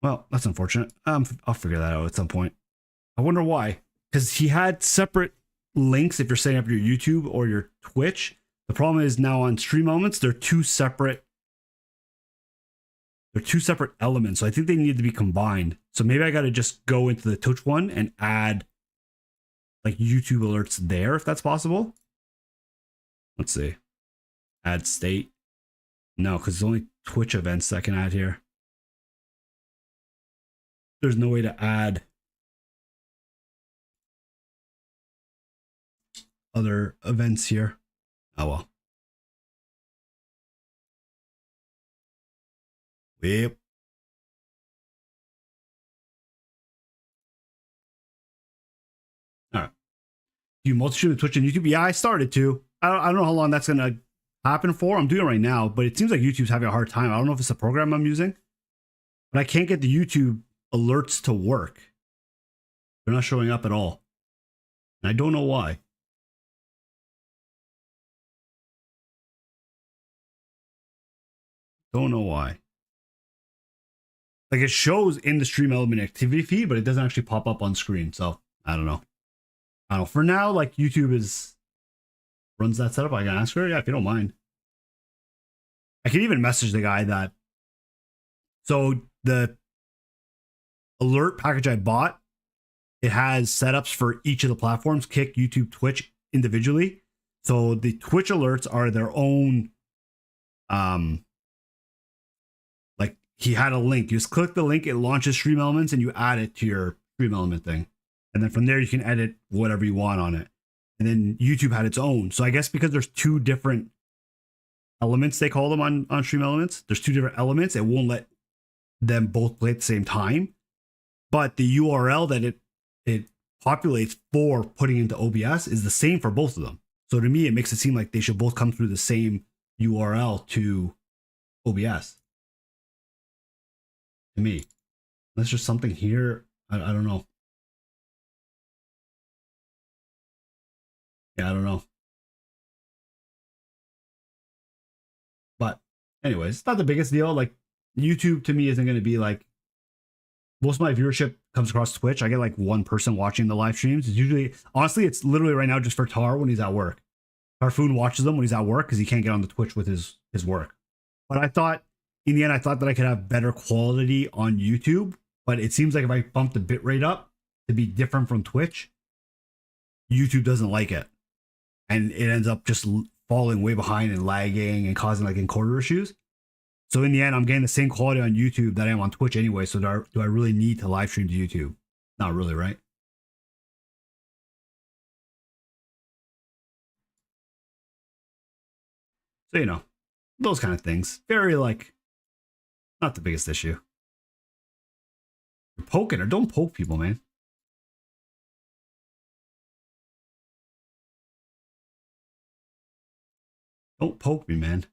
Well, that's unfortunate. I'll figure that out at some point. I wonder why. Because he had separate links if you're setting up your YouTube or your Twitch. The problem is now on Stream Elements, they're two separate. They're two separate elements, so I think they need to be combined. So maybe I got to just go into the Twitch one and add like YouTube alerts there if that's possible. Let's see. Add state. No, because it's only Twitch events that I can add here. There's no way to add other events here. Oh well. Yep. All right. Do you multi-stream with Twitch and YouTube? Yeah, I started to. I don't know how long that's gonna happen for. I'm doing it right now, but it seems like YouTube's having a hard time. I don't know if it's the program I'm using, but I can't get the YouTube alerts to work. They're not showing up at all. And I don't know why. Don't know why. Like it shows in the Stream Element activity feed, but it doesn't actually pop up on screen. So I don't know. I don't know. For now, like YouTube runs that setup. I can ask her, yeah, if you don't mind. I can even message the guy that. So the alert package I bought, it has setups for each of the platforms, Kick, YouTube, Twitch individually. So the Twitch alerts are their own. Like he had a link. You just click the link, it launches Stream Elements, and you add it to your Stream Element thing. And then from there, you can edit whatever you want on it. And then YouTube had its own. So I guess because there's two different elements, they call them on Stream Elements, there's two different elements. It won't let them both play at the same time. But the URL that it populates for putting into OBS is the same for both of them. So to me, it makes it seem like they should both come through the same URL to OBS. To me. Unless there's something here. I don't know. Yeah, I don't know. But anyways, it's not the biggest deal. Like YouTube to me isn't going to be like, most of my viewership comes across Twitch. I get like one person watching the live streams. It's usually, honestly, it's literally right now just for Tar when he's at work. Tarfoon watches them when he's at work because he can't get on the Twitch with his work. But I thought, in the end, I thought that I could have better quality on YouTube. But it seems like if I bump the bitrate up to be different from Twitch, YouTube doesn't like it. And it ends up just falling way behind and lagging and causing like encoder issues. So in the end, I'm getting the same quality on YouTube that I am on Twitch anyway. So do I really need to live stream to YouTube? Not really, right? So, you know, those kind of things. Very like, not the biggest issue. You're poking her. Don't poke people, man. Don't poke me, man.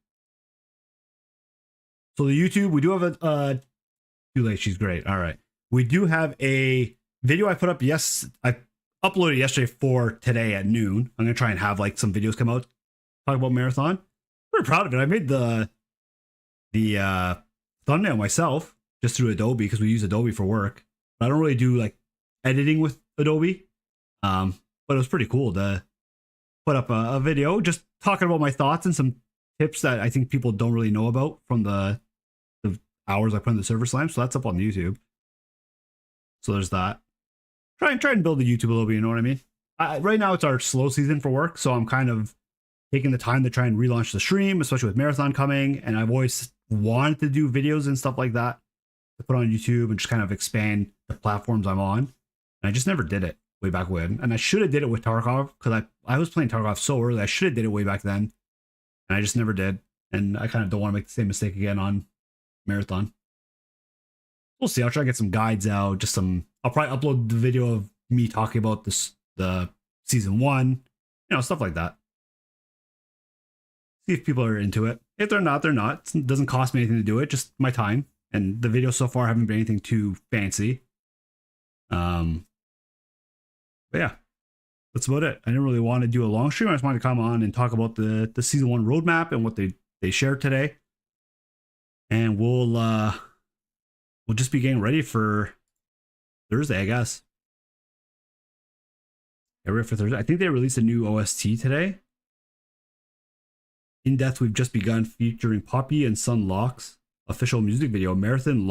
So the YouTube, we do have a too late. She's great. All right. We do have a video I put up. Yes, I uploaded yesterday for today at noon. I'm going to try and have like some videos come out talk about Marathon. Very proud of it. I made the thumbnail myself just through Adobe because we use Adobe for work. I don't really do like editing with Adobe. But it was pretty cool to put up a video just talking about my thoughts and some tips that I think people don't really know about from the hours I put in the server slime. So that's up on YouTube. So there's that. Try and build the YouTube a little bit, you know what I mean? Right now it's our slow season for work, so I'm kind of taking the time to try and relaunch the stream, especially with Marathon coming. And I've always wanted to do videos and stuff like that to put on YouTube and just kind of expand the platforms I'm on. And I just never did it way back when. And I should have did it with Tarkov because I was playing Tarkov so early. I should have did it way back then. And I just never did. And I kind of don't want to make the same mistake again on Marathon. we'll see. I'll try to get some guides out. Just some. I'll probably upload the video of me talking about the season 1, stuff like that. See if people are into it. If they're not, they're not. It doesn't cost me anything to do it. Just my time. And the videos so far haven't been anything too fancy. But yeah, that's about it. I didn't really want to do a long stream. I just wanted to come on and talk about the season 1 roadmap and what they shared today. And we'll just be getting ready for Thursday, I guess. Get ready for Thursday. I think they released a new OST today. In Death We've Just Begun, featuring Poppy and Sun Locks official music video, marathon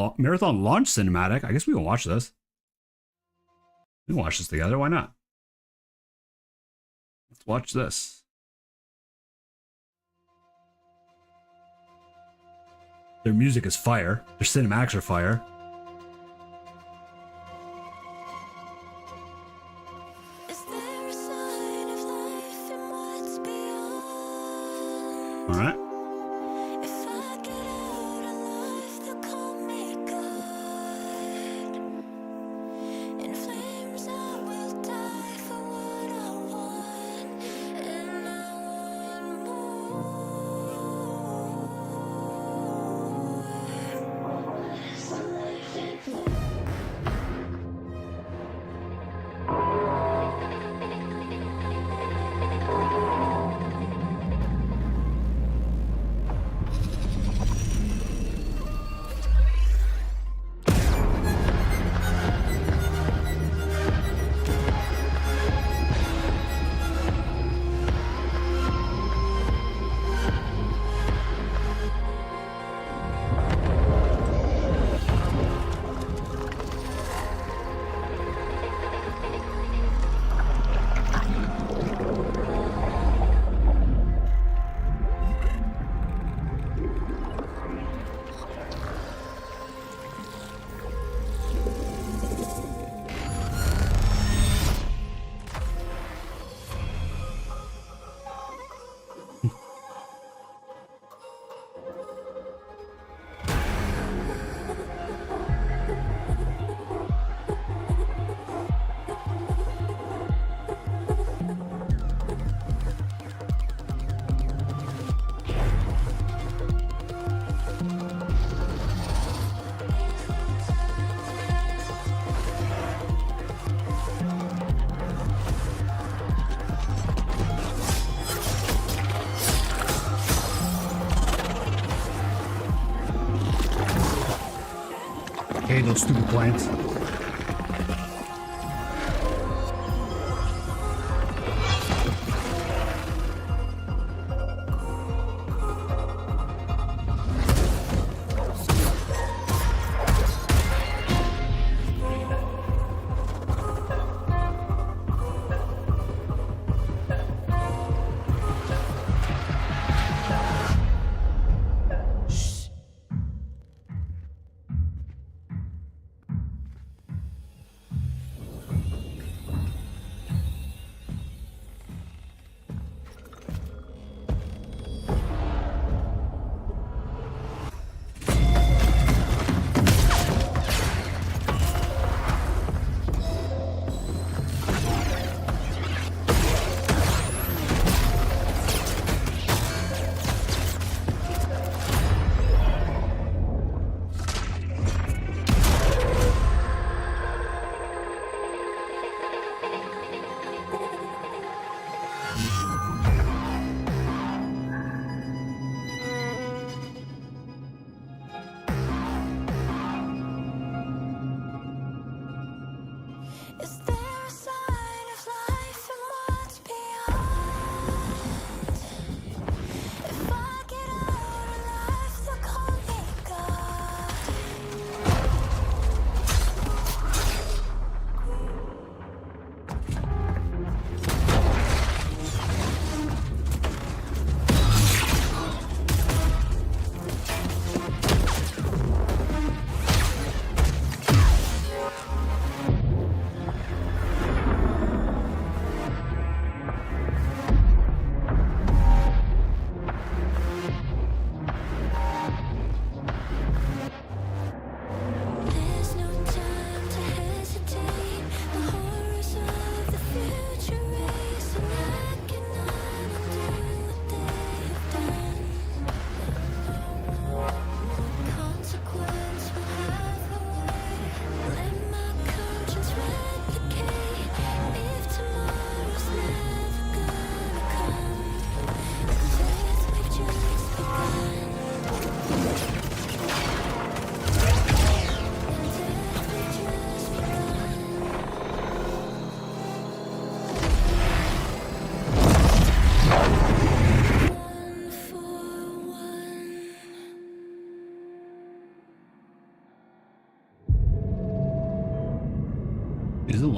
launch cinematic. I guess we can watch this. We can watch this together. Why not? Let's watch this. Their music is fire. Their cinematics are fire. All right. Hey, those stupid plants.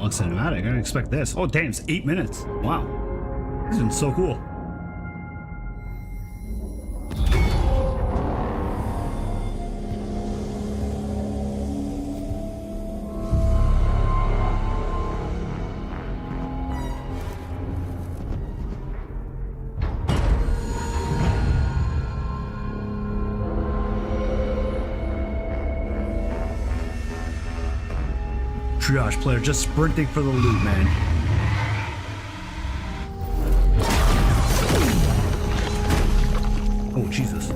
long cinematic. I didn't expect this. Oh damn, it's 8 minutes. Wow. This is so cool. Triage player just sprinting for the loot, man. Oh, Jesus.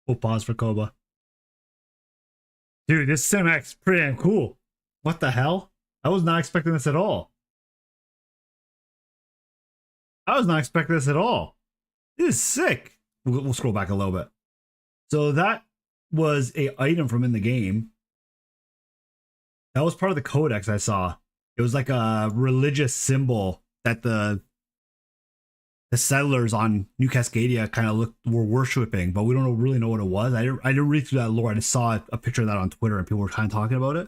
We'll pause for Koba. Dude, this cinematic's pretty damn cool. What the hell? I was not expecting this at all. I was not expecting this at all. This is sick. We'll scroll back a little bit. So that was a item from in the game. That was part of the codex I saw. It was like a religious symbol that the settlers on New Cascadia kind of were worshipping, but we don't really know what it was. I didn't read through that lore. I just saw a picture of that on Twitter and people were kind of talking about it.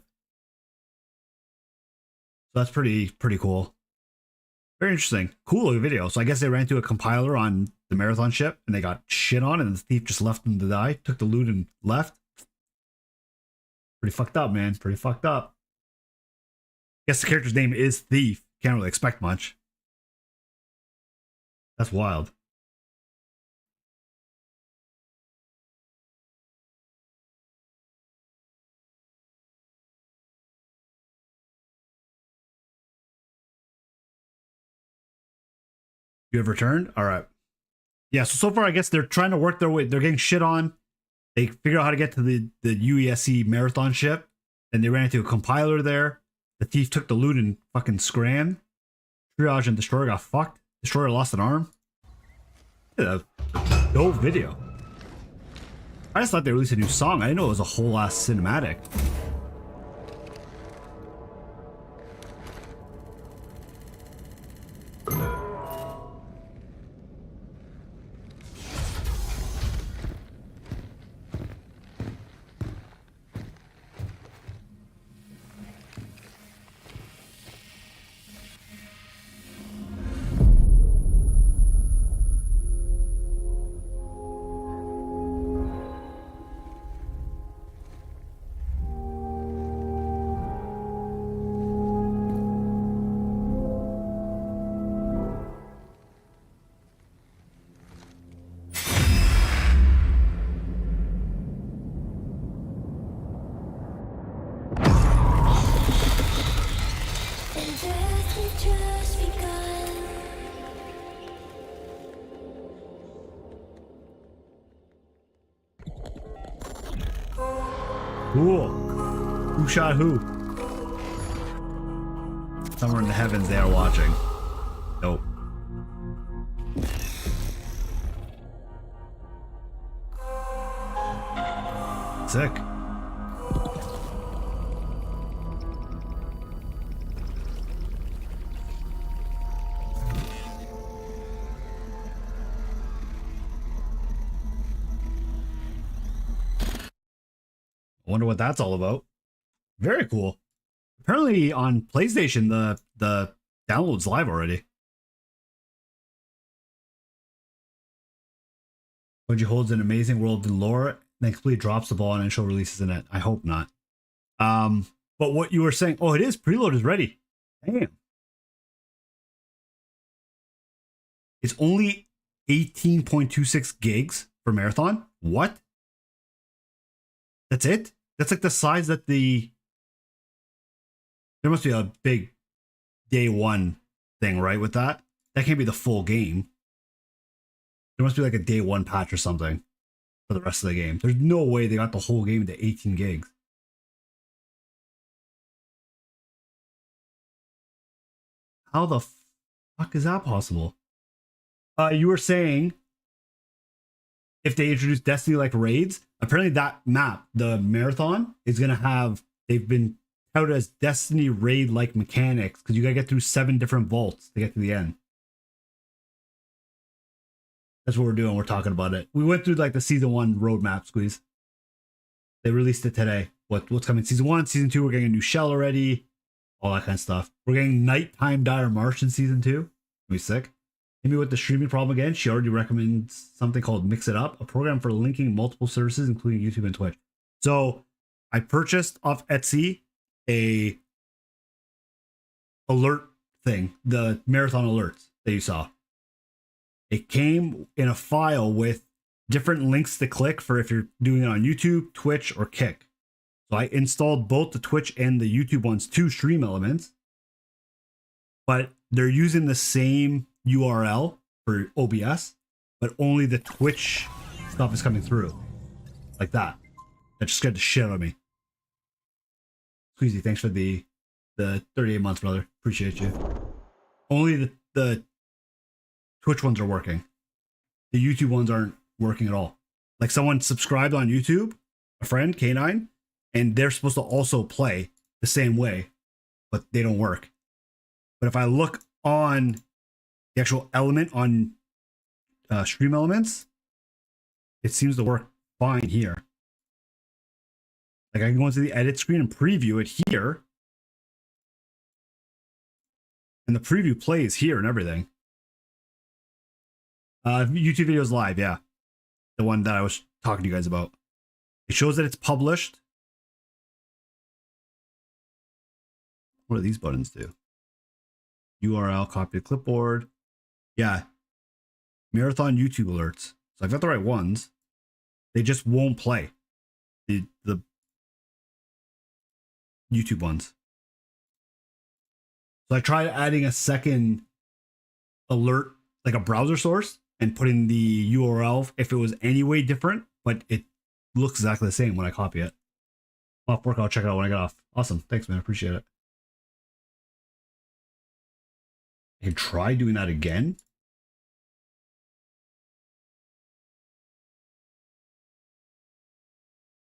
So that's pretty cool. Very interesting. Cool video. So I guess they ran into a compiler on the Marathon ship and they got shit on and the thief just left them to die, took the loot and left. Pretty fucked up, man. Pretty fucked up. Guess the character's name is Thief. Can't really expect much. That's wild. You have returned? All right. Yeah, so far I guess they're trying to work their way. They're getting shit on. They figure out how to get to the UESC Marathon ship. And they ran into a compiler there. The thief took the loot and fucking scram. Triage and Destroyer got fucked. Destroyer lost an arm. Yeah, dope video. I just thought they released a new song. I didn't know it was a whole ass cinematic. Cool. Who shot who? Somewhere in the heavens they are watching. Nope. Sick. I wonder what that's all about. Very cool. Apparently on PlayStation, the download's live already. Bungie holds an amazing world in lore, then completely drops the ball on initial releases in it. I hope not. But what you were saying, oh, it is preload is ready. Damn. It's only 18.26 gigs for Marathon. What? That's it? That's like the size that the... There must be a big day one thing, right, with that? That can't be the full game. There must be like a day one patch or something for the rest of the game. There's no way they got the whole game to 18 gigs. How the fuck is that possible? You were saying if they introduce Destiny like raids, apparently that map, the Marathon, is gonna have, they've been touted as Destiny raid like mechanics because you gotta get through 7 different vaults to get to the end. That's what we're doing. We're talking about it. We went through like the season 1 roadmap, Squeeze. They released it today. What's coming? Season 1, season 2. We're getting a new shell already. All that kind of stuff. We're getting Nighttime Dire March in season 2. It'll be sick. Hit me with the streaming problem again. She already recommends something called Mix It Up, a program for linking multiple services, including YouTube and Twitch. So I purchased off Etsy a alert thing, the Marathon alerts that you saw. It came in a file with different links to click for if you're doing it on YouTube, Twitch, or Kick. So I installed both the Twitch and the YouTube ones to Stream Elements, but they're using the same URL for OBS, but only the Twitch stuff is coming through. Like that. That just scared the shit out of me. Squeezy, thanks for the 38 months, brother. Appreciate you. Only the Twitch ones are working. The YouTube ones aren't working at all. Like someone subscribed on YouTube, a friend, K9, and they're supposed to also play the same way, but they don't work. But if I look on the actual element on Stream Elements, it seems to work fine here. Like I can go into the edit screen and preview it here. And the preview plays here and everything. YouTube videos live, yeah. The one that I was talking to you guys about. It shows that it's published. What do these buttons do? URL, copy to clipboard. Yeah. Marathon YouTube alerts. So I've got the right ones. They just won't play. The YouTube ones. So I tried adding a second alert, like a browser source, and putting the URL if it was any way different, but it looks exactly the same when I copy it. Off work, I'll check it out when I get off. Awesome. Thanks, man. I appreciate it. I can try doing that again.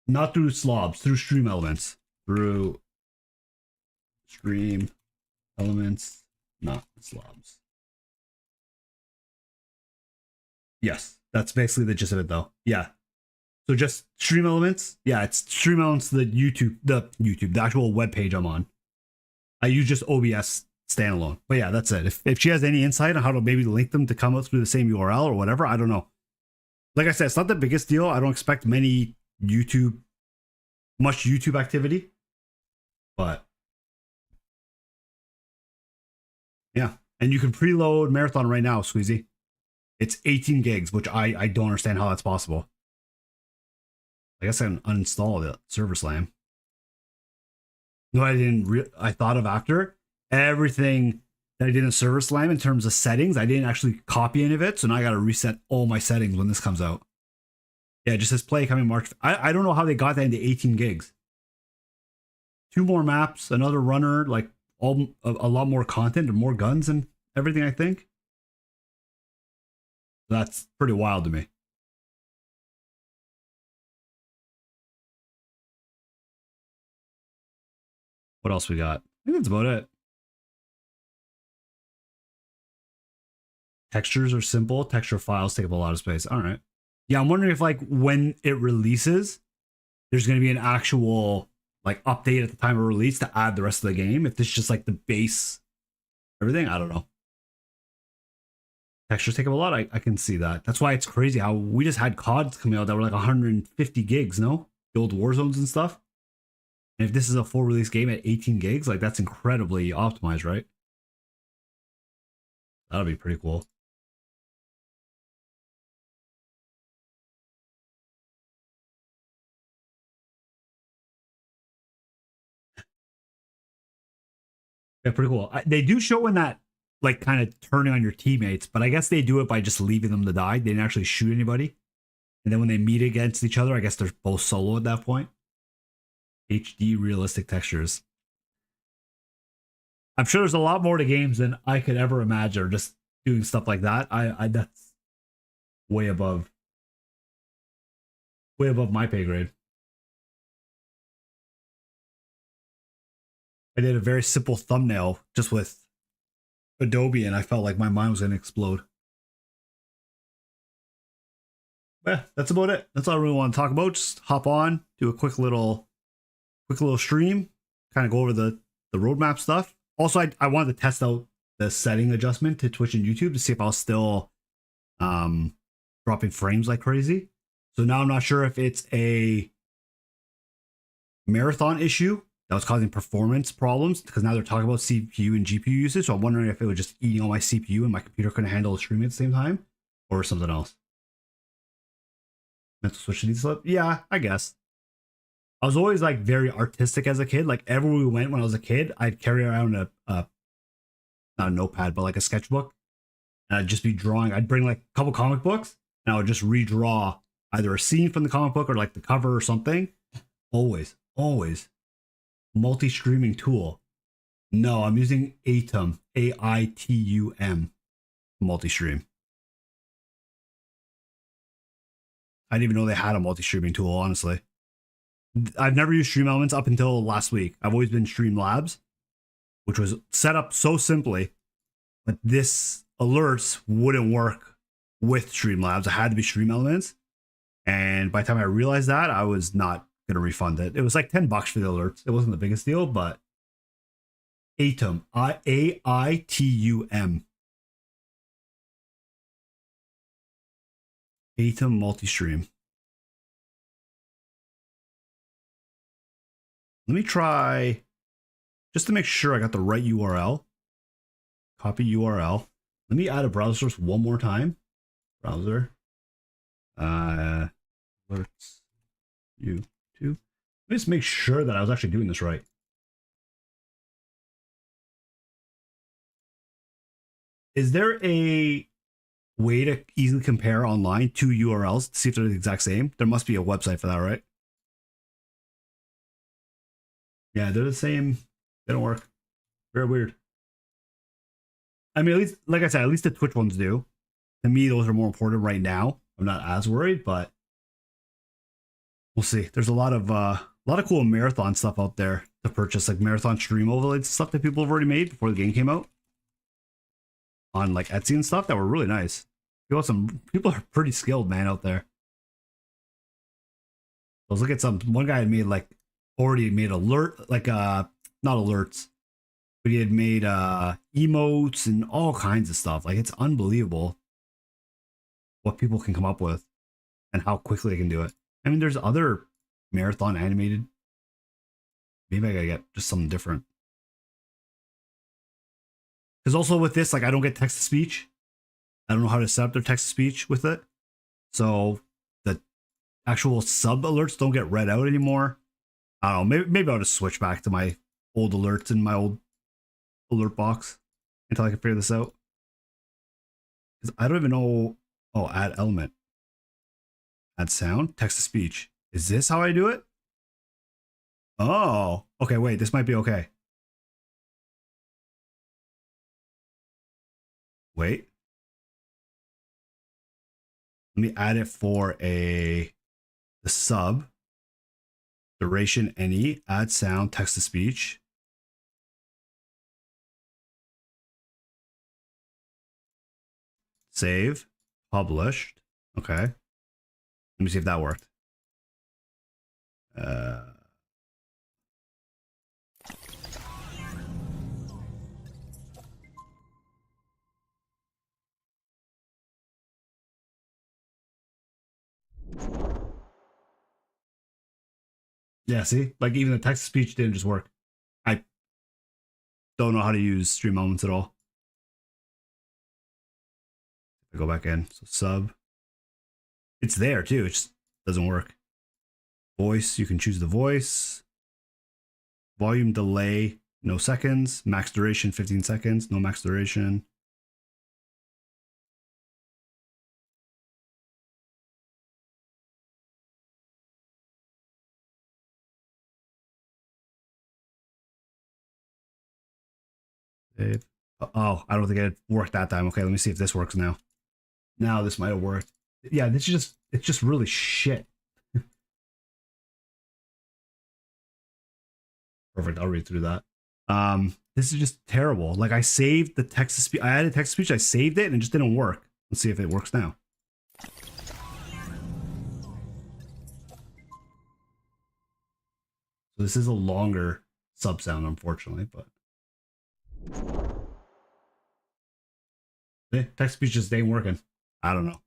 Not through slobs, through Stream Elements. Through Stream Elements, not slobs. Yes, that's basically the gist of it though. Yeah. So just Stream Elements. Yeah, it's Stream Elements, the actual web page I'm on. I use just OBS standalone. But yeah, that's it. If she has any insight on how to maybe link them to come up through the same URL or whatever, I don't know. Like I said, it's not the biggest deal. I don't expect much YouTube activity. But yeah. And you can preload Marathon right now, Squeezy. It's 18 gigs, which I don't understand how that's possible. I guess I can uninstall the Server Slam. No, I didn't. I thought of after everything that I did in Server Slam in terms of settings. I didn't actually copy any of it, so now I got to reset all my settings when this comes out. Yeah, it just says play coming March. I don't know how they got that into 18 gigs. 2 more maps, another runner, like a lot more content and more guns and everything. I think that's pretty wild to me. What else we got? I think that's about it. Textures are simple. Texture files take up a lot of space. All right. Yeah, I'm wondering if like when it releases, there's going to be an actual like update at the time of release to add the rest of the game. If this is just like the base everything, I don't know. Textures take up a lot. I can see that. That's why it's crazy how we just had CODs coming out that were like 150 gigs, no? The old Warzones and stuff. And if this is a full release game at 18 gigs, like that's incredibly optimized, right? That'll be pretty cool. Yeah, pretty cool. They do show in that like kind of turning on your teammates, but I guess they do it by just leaving them to die. They didn't actually shoot anybody. And then when they meet against each other, I guess they're both solo at that point. HD realistic textures. I'm sure there's a lot more to games than I could ever imagine. Just doing stuff like that, I that's way above my pay grade. I did a very simple thumbnail just with Adobe, and I felt like my mind was gonna explode. Yeah, that's about it. That's all I really want to talk about. Just hop on, do a quick little stream, kind of go over the roadmap stuff. Also, I wanted to test out the setting adjustment to Twitch and YouTube to see if I was still dropping frames like crazy. So now I'm not sure if it's a marathon issue that was causing performance problems, because now they're talking about CPU and GPU usage. So I'm wondering if it was just eating all my CPU and my computer couldn't handle the streaming at the same time, or something else. Mental switch needs slip? Yeah, I guess. I was always like very artistic as a kid. Like everywhere we went when I was a kid, I'd carry around a not a notepad, but like a sketchbook, and I'd just be drawing. I'd bring like a couple comic books, and I would just redraw either a scene from the comic book or like the cover or something. Always. Multi-streaming tool. No, I'm using Aitum, AITUM, multi-stream. I didn't even know they had a multi-streaming tool, honestly. I've never used Stream Elements up until last week. I've always been Streamlabs, which was set up so simply, but this alerts wouldn't work with Streamlabs. It had to be Stream Elements. And by the time I realized that, I was not going to refund it. It was like $10 for the alerts. It wasn't the biggest deal, but Aitum, AITUM. Aitum multi-stream. Let me try, just to make sure I got the right URL. Copy URL. Let me add a browser source one more time. Browser. Alerts. YouTube. Let me just make sure that I was actually doing this right. Is there a way to easily compare online two URLs to see if they're the exact same? There must be a website for that, right? Yeah, they're the same. They don't work. Very weird. I mean, at least, like I said, at least the Twitch ones do. To me, those are more important right now. I'm not as worried, but we'll see. There's a lot of cool marathon stuff out there to purchase, like marathon stream overlays, stuff that people have already made before the game came out on like Etsy and stuff that were really nice. People are pretty skilled, man, out there. I was looking at one guy had made like already made alert, like not alerts, but he had made emotes and all kinds of stuff. Like it's unbelievable what people can come up with and how quickly they can do it. I mean, there's other marathon animated. Maybe I gotta get just something different. Because also with this, like I don't get text to speech. I don't know how to set up their text to speech with it. So the actual sub alerts don't get read out anymore. I don't know. Maybe I'll just switch back to my old alerts in my old alert box until I can figure this out. Because I don't even know. Oh, add element. Add sound. Text to speech. Is this how I do it? Oh, okay. Wait, this might be okay. Wait. Let me add it for the sub. Duration any. Add sound. Text to speech. Save. Published. Okay. Let me see if that worked. Yeah, see? Like even the text to speech didn't just work. I don't know how to use Stream Elements at all. I go back in. So sub. It's there too. It just doesn't work. Voice, you can choose the voice. Volume delay, no seconds. Max duration, 15 seconds. No max duration. Save. Oh, I don't think it worked that time. Okay, let me see if this works now. Now this might have worked. Yeah, this is just, it's just really shit. Perfect. I'll read through that. This is just terrible. Like I saved the text to speech. I added text to speech. I saved it and it just didn't work. Let's see if it works now. So this is a longer sub sound, unfortunately, but text speech just ain't working. I don't know.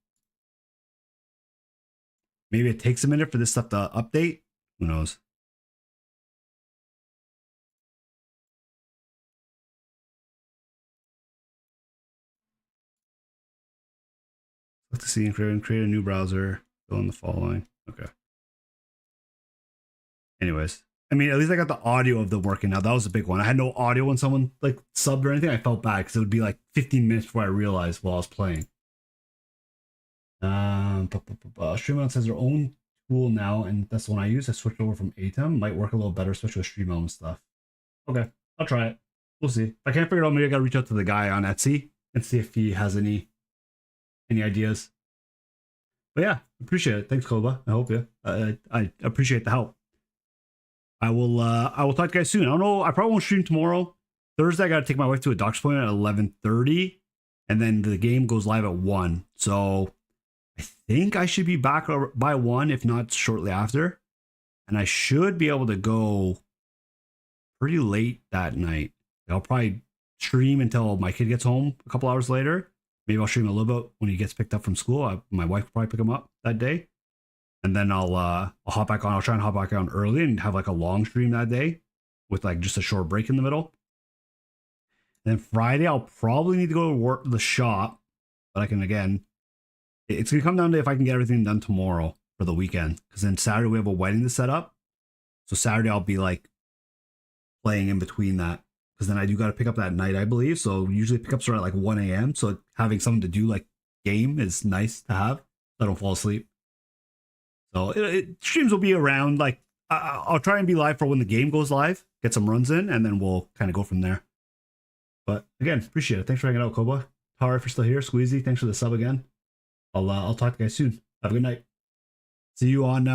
Maybe it takes a minute for this stuff to update. Who knows? Let's see and create a new browser. Fill in the following. Okay. Anyways, I mean, at least I got the audio of them working now. That was a big one. I had no audio when someone like subbed or anything. I felt bad because it would be like 15 minutes before I realized while I was playing. Stream has their own tool now, and that's the one I use. I switched over from ATEM. Might work a little better, especially with Stream Element stuff. Okay, I'll try it. We'll see. If I can't figure it out, maybe I gotta reach out to the guy on Etsy and see if he has any ideas. But yeah, appreciate it. Thanks, Koba. I hope you. I appreciate the help. I will talk to you guys soon. I don't know. I probably won't stream tomorrow. Thursday, I got to take my wife to a doctor's appointment at 11:30, and then the game goes live at 1. So I think I should be back by 1, if not shortly after. And I should be able to go pretty late that night. I'll probably stream until my kid gets home a couple hours later. Maybe I'll stream a little bit when he gets picked up from school. My wife will probably pick him up that day. And then I'll hop back on. I'll try and hop back on early and have like a long stream that day with like just a short break in the middle. And then Friday, I'll probably need to go to work the shop. But I can, again, it's going to come down to if I can get everything done tomorrow for the weekend. Because then Saturday, we have a wedding to set up. So Saturday, I'll be like playing in between that. Because then I do got to pick up that night, I believe. So usually pickups are at like 1 a.m. So having something to do like game is nice to have. So I don't fall asleep. So streams will be around, like, I'll try and be live for when the game goes live, get some runs in, and then we'll kind of go from there. But again, appreciate it. Thanks for hanging out, Koba. Tara, if you're still here, Squeezy, thanks for the sub again. I'll talk to you guys soon. Have a good night. See you on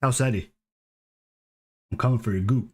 House Eddie. I'm coming for your goop.